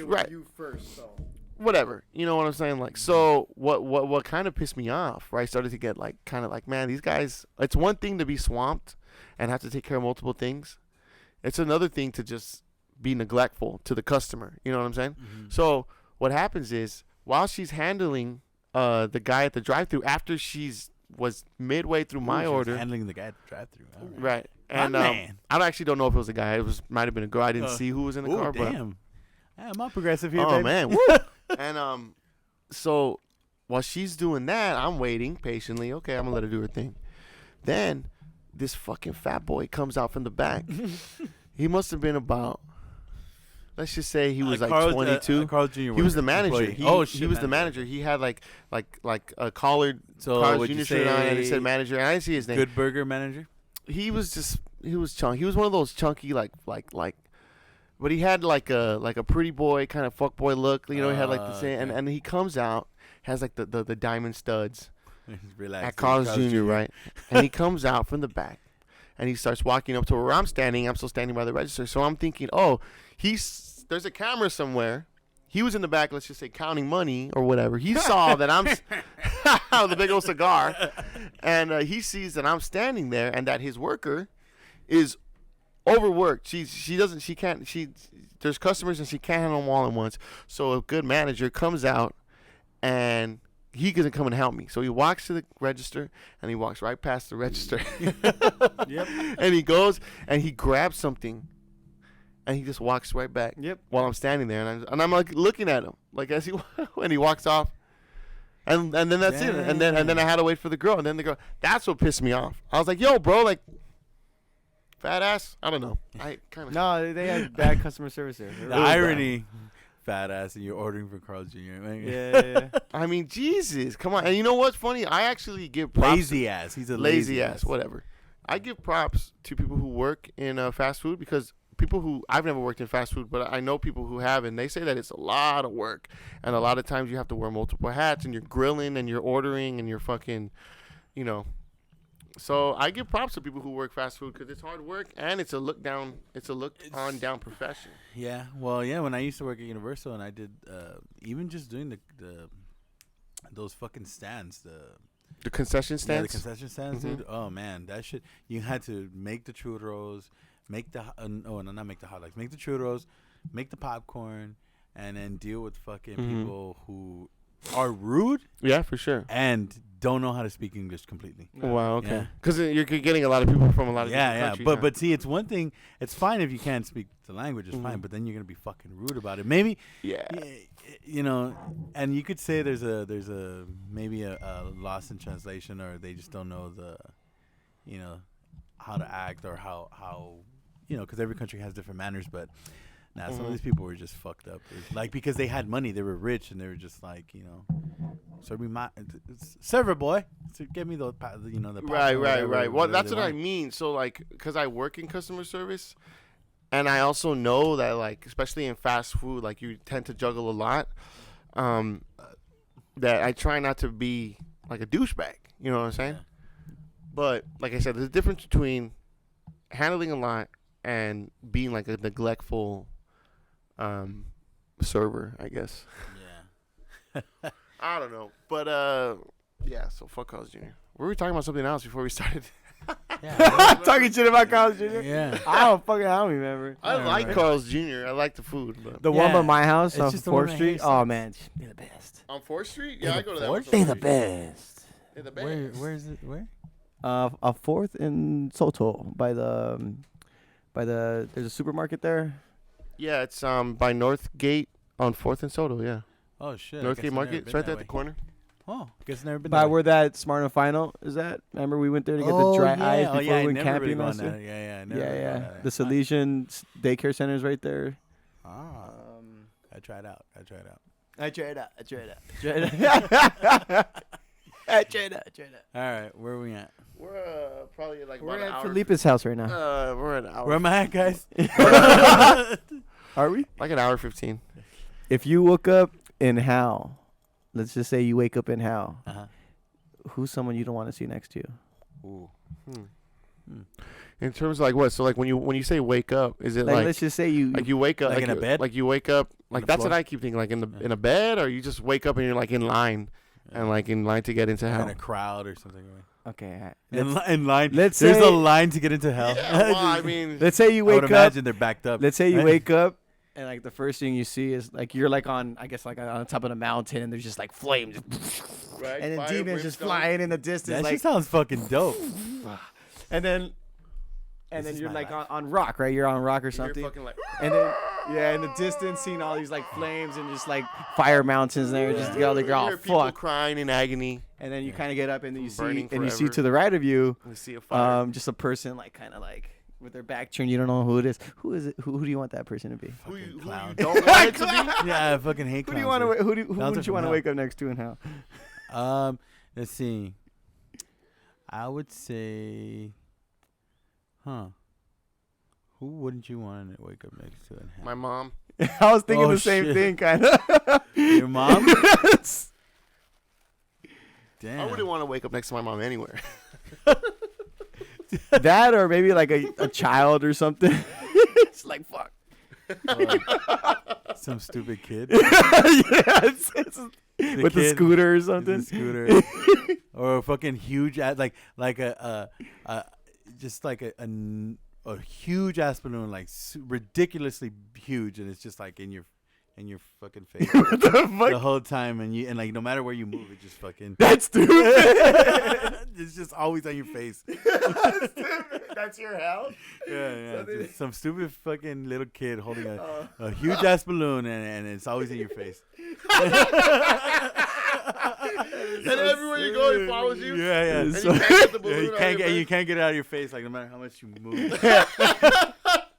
right. you first, so. Whatever. You know what I'm saying? Like, so what kind of pissed me off, right? I started to get like kind of like, man, these guys. It's one thing to be swamped and have to take care of multiple things. It's another thing to just be neglectful to the customer. You know what I'm saying? Mm-hmm. So what happens is while she's handling the guy at the drive-through, after she's was midway through my She was order. handling the guy at the drive-through. Right. And man. I actually don't know if it was a guy. It might have been a girl. I didn't see who was in the car. Damn. I'm all progressive here, Oh baby. man. Woo. And so while she's doing that, I'm waiting patiently. Okay, I'm gonna let her do her thing. Then this fucking fat boy comes out from the back. He must have been about, let's just say he was like Carl, 22. Carl Jr. He was the manager. Employee. He was the manager. He had like a collared So Carl would Jr. you shirt on, and he say said manager. And I didn't see his name. Good burger manager? He was chunky. He was one of those chunky like, but he had like a pretty boy kind of fuck boy look. You know, he had like the same, and he comes out, has like the diamond studs at Carl's Jr. Right, and he comes out from the back, and he starts walking up to where I'm standing. I'm still standing by the register, so I'm thinking, oh, there's a camera somewhere. He was in the back, let's just say, counting money or whatever. He saw that I'm the big old cigar, and he sees that I'm standing there and that his worker is overworked. There's customers and she can't handle them all at once. So a good manager comes out and he doesn't come and help me. So he walks to the register and he walks right past the register. Yep. And he goes and he grabs something. And he just walks right back. Yep. While I'm standing there, and I'm like looking at him, like as he when he walks off, and then that's it. And then I had to wait for the girl, and then the girl. That's what pissed me off. I was like, "Yo, bro, like, fat ass." I don't know. I kind of. No, they had bad customer service there. The irony, fat ass, and you're ordering for Carl Jr. Yeah. I mean, Jesus, come on. And you know what's funny? I actually give props Lazy ass. He's a lazy ass. Whatever. I give props to people who work in fast food because. People who I've never worked in fast food, but I know people who have, and they say that it's a lot of work, and a lot of times you have to wear multiple hats, and you're grilling, and you're ordering, and you're fucking, you know. So I give props to people who work fast food because it's hard work and it's a look down profession. Yeah, well, yeah. When I used to work at Universal, and I did even just doing those fucking stands, the concession stands. Yeah, the concession stands, dude. Oh man, that shit. You had to make the churros. Make the not make the hot dogs. Make the churros, make the popcorn, and then deal with fucking people who are rude. Yeah, for sure. And don't know how to speak English completely. Wow. Okay. Because you're getting a lot of people from a lot of different countries. But see, it's one thing. It's fine if you can't speak the language. It's fine. But then you're gonna be fucking rude about it. Maybe. Yeah. You know, and you could say there's a maybe a loss in translation, or they just don't know how to act or how. Because every country has different manners, but some of these people were just fucked up. Like, because they had money, they were rich, and they were just like, server boy, so give me the right. Well, that's what I mean. So, like, because I work in customer service, and I also know that, like, especially in fast food, like, you tend to juggle a lot. That I try not to be like a douchebag. You know what I'm saying? Yeah. But like I said, there's a difference between handling a lot and being like a neglectful server, I guess. Yeah. I don't know. But yeah, so fuck Carl's Jr. We were talking about something else before we started. Talking shit about Carl's Jr. Yeah. I don't remember. I like Carl's Jr. I like the food. But the one by my house on just 4th Street. Oh man, they're the best. On 4th Street? Yeah, I go to that one. They're the best. They're the best. Where is it? Where? A 4th in Soto by the there's a supermarket there. Yeah, it's by North Gate on 4th and Soto. Yeah. Oh shit. North Gate Market. It's right there at the corner. Oh, guess never been. By where that Smart and Final is that? Remember we went there to get the dry ice before we went camping. Yeah. The Salesian daycare center is right there. Ah. I tried out. All right, where are we at? We're probably like We're about at an hour. Felipe's house right now. We're an hour. Where am I at, guys? Are we? Like an hour 15. If you woke up in Hal, let's just say you wake up in Hal, who's someone you don't want to see next to you? Ooh. In terms of like what? So like when you say wake up, is it like let's just say you wake up like in a bed? Like you wake up like that's floor? what I keep thinking, like in a bed, or you just wake up and you're like in line and like in line to get into hell. In a crowd or something. Okay. In line. There's a line to get into hell. Yeah, well, I mean, let's say you I would wake up. imagine they're backed up. Let's say you wake up and like the first thing you see is like you're like on, I guess like on top of the mountain and there's just like flames. Right? and then Fire, demons just brimstone. flying in the distance, That like, shit sounds fucking dope. and then This is you're my like life. on rock, right? You're on rock or You're something, fucking like, and then in the distance, seeing all these like flames and just like fire mountains there, just you like, oh hear people fuck, crying in agony. and then you kind of get up and then you Burning see forever. to the right of you, You see a fire. just a person like kind of like with their back turned. You don't know who it is. Who is it? Who do you want that person to be? who you clown. don't want it to be? Yeah, I fucking hate Who clowns. do you want to? Who Clowns would are you from want to hell. wake up next to and how? Let's see. I would say, who wouldn't you want to wake up next to and have? My mom. I was thinking Oh, the same shit. thing, kind of. Your mom? Damn. I wouldn't want to wake up next to my mom anywhere. That or maybe like a child or something. It's like fuck. Some stupid kid. Yeah, it's with the kid scooter or with something. the scooter. Or a fucking huge ass, like a just like a huge ass balloon, like ridiculously huge, and it's just like in your fucking face What the fuck? the whole time, and like no matter where you move, it just fucking That's stupid. it's just always on your face. That's your house. Yeah. Just some stupid fucking little kid holding a huge ass balloon, and it's always in your face. And everywhere you go, it follows you. Yeah. And So- you can't get the Yeah, balloon you out of can't your get face. it out of your face, like no matter how much you move.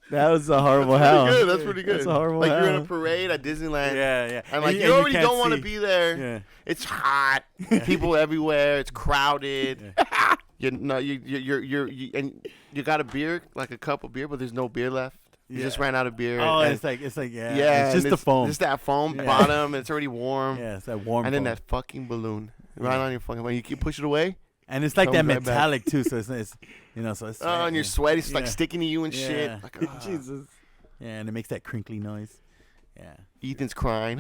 That was a horrible hell. Pretty good. That's pretty good. That's a horrible Like you're in hell. a parade at Disneyland. Yeah. And like you and already can't don't want to see. be there. Yeah. It's hot. People everywhere. It's crowded. And you got a beer, like a cup of beer, but there's no beer left. You just ran out of beer. Oh, and it's like yeah. yeah, It's just and the foam. Just that foam Yeah. bottom. It's already warm. Yeah, it's that warm. And then foam. that fucking balloon right on your fucking. When you keep push it away. And it's like that comes right back. metallic too, so it's so it's. Oh, and you're sweaty. It's like Yeah. sticking to you and shit. Yeah. Like, Jesus. Yeah, and it makes that crinkly noise. Yeah. Ethan's crying.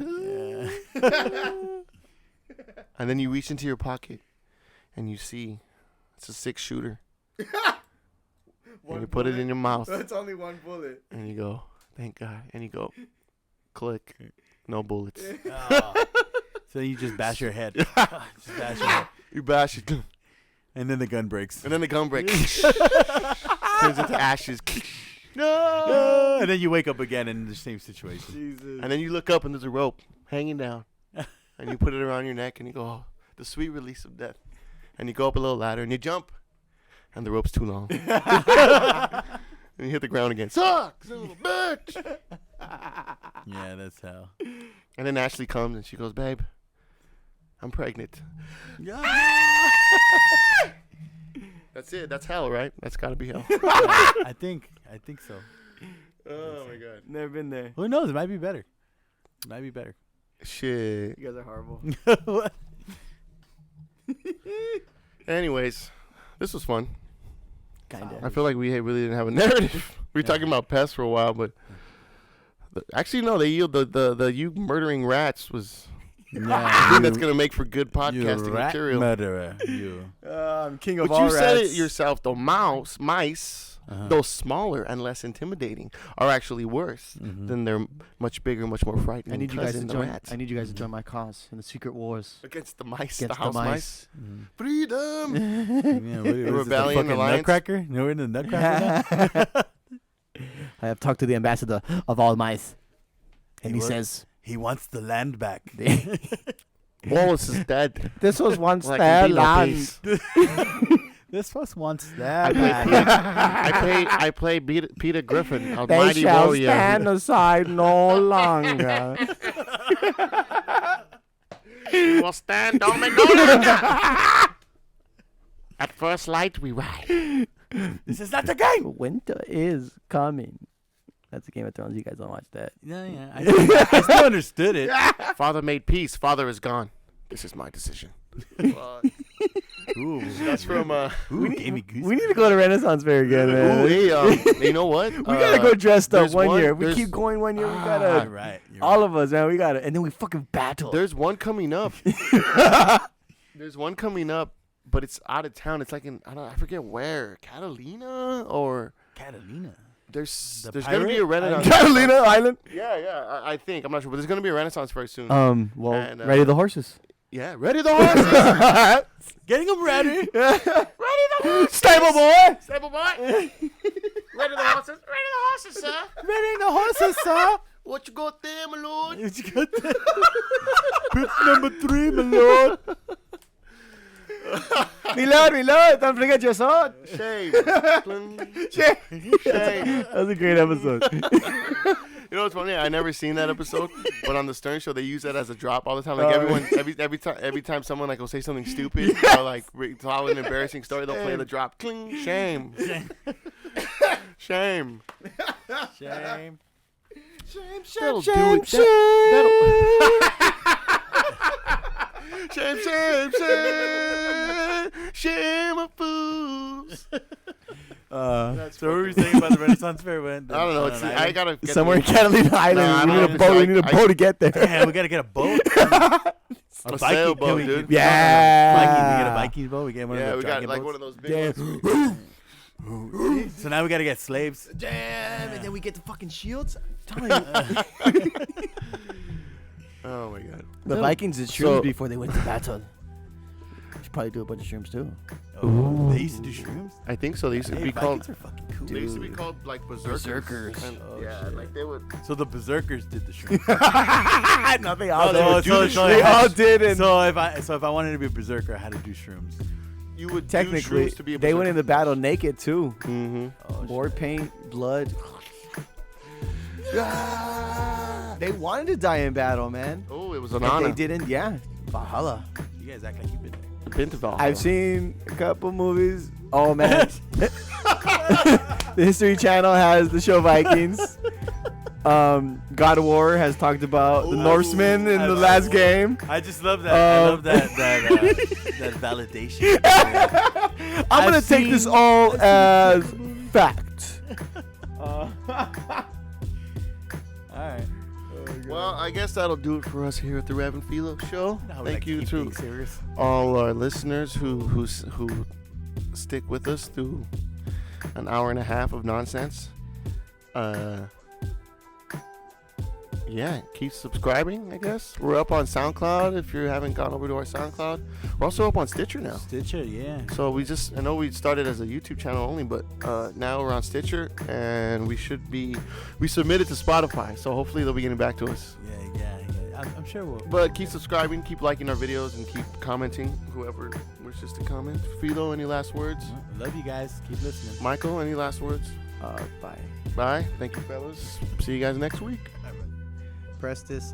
Yeah. And then you reach into your pocket, and you see it's a 6-shooter. And you put it in your mouth, That's only one bullet. and you go, "Thank God." And you go, click, no bullets. So you just bash your head. Just bash your head. You bash it, And then the gun breaks. and then the gun breaks, turns into ashes. No! And then you wake up again in the same situation. Jesus. And then you look up, and there's a rope hanging down, and you put it around your neck, and you go, "Oh, the sweet release of death." And you go up a little ladder, and you jump, and the rope's too long. And you hit the ground again. Suck, son of a bitch. Yeah, that's hell. And then Ashley comes, and she goes, "Babe, I'm pregnant." That's it. That's hell, right? That's got to be hell. I think so. Oh, my God. Never been there. Who knows? It might be better. Shit. You guys are horrible. Anyways, this was fun. Kinda. I feel like we really didn't have a narrative. We were talking about pests for a while, but actually, no. They yield the you murdering rats was. I think that's gonna make for good podcasting rat material. murderer. You. I'm king of But all you said it rats. yourself, though. Mice, though smaller and less intimidating, are actually worse than their much bigger, much more frightening I need you guys to cousin, the join. rats. I need you guys to join my cause in the secret wars Against the mice, against the house mice. Yeah, Freedom! what is this, Rebellion the fucking Alliance? Nutcracker? No, we're in the Nutcracker now? I have talked to the ambassador of all mice, and he what? says He wants the land back. Wallace is dead. this was once Like their in Dino land. Peace. This was once I that play back. I play Peter Griffin, a They mighty shall warrior. stand aside no longer. We will stand on it no longer. At first light, we ride. This is not the game. Winter is coming. That's a Game of Thrones. You guys don't watch that. Yeah. I still understood it. Father made peace. Father is gone. This is my decision. Ooh, That's from Ooh, gave me goosebumps. We need to go to Renaissance Fair again, man. Ooh, hey, you know what? We gotta go dressed up there's one one- year. We there's- keep going one year. We You're gotta. right. All of us, man. We gotta. And then we fucking battle. There's one coming up. There's one coming up, but it's out of town. It's like I forget where. Catalina or Catalina. there's The gonna be a pirate? Renaissance. Catalina Island. Yeah, I think I'm not sure, but there's gonna be a Renaissance very soon. Well, And, ready the horses. Yeah, ready the horses. Getting them ready. Ready the horses. Stable boy. Stable boy. Ready the horses. Ready the horses, sir. Ready the horses, sir. What you got there, my lord? What you got there? Pit number 3, my lord. Reload, don't forget your sword. Shame. Shame. Shame. That was a great episode. You know what's funny? I never seen that episode, but on the Stern Show they use that as a drop all the time. Like everyone, every time someone like will say something stupid or like tell an embarrassing story, they'll play the drop. Cling. Shame. Shame. Shame. That'll do it. That'll. Shame, shame, shame, shame of fools. So what were you saying about the Renaissance Fair? I don't know. I gotta get Somewhere in Catalina Island. We need a boat to get there. Yeah, we gotta get a boat. A sailboat, dude. Yeah. Viking, we get a Viking boat. We get one of Yeah, the we got dragon like boats. one of those big ones. So now we gotta get slaves. Damn, and then we get the fucking shields. Oh my god. The Vikings did shrooms before they went to battle. Should probably do a bunch of shrooms too. Oh, they used to do shrooms? I think so. They used to be Vikings called. are fucking cool. They used to be called like berserkers. And, yeah, shit. like they would. So the berserkers did the shrooms. No, they all They all did it. So if I wanted to be a berserker, I had to do shrooms. You would Technically, do shrooms to be a they went berserker. into battle naked too. Mm-hmm. Oh, War paint, blood. They wanted to die in battle, man. Oh, it was an But honor. they didn't. Yeah, Valhalla. You guys act like you've been there. Been to Valhalla. I've seen a couple movies. Oh man, the History Channel has the show Vikings. God of War has talked about the Norsemen in the last game. I just love that. I love that that validation. I'm gonna take this all as fact. All right. Well, I guess that'll do it for us here at the Rev and Filo Show. Now we Thank like to you keep to being serious. all our listeners who stick with us through an hour and a half of nonsense. Yeah, keep subscribing, I guess. We're up on SoundCloud if you haven't gone over to our SoundCloud. We're also up on Stitcher now. Stitcher, yeah. So I know we started as a YouTube channel only, but now we're on Stitcher, and we submitted to Spotify, so hopefully they'll be getting back to us. Yeah. I'm sure we'll. But keep subscribing, keep liking our videos, and keep commenting, whoever wishes to comment. Philo, any last words? Love you guys. Keep listening. Michael, any last words? Bye. Bye. Thank you, fellas. See you guys next week. Press this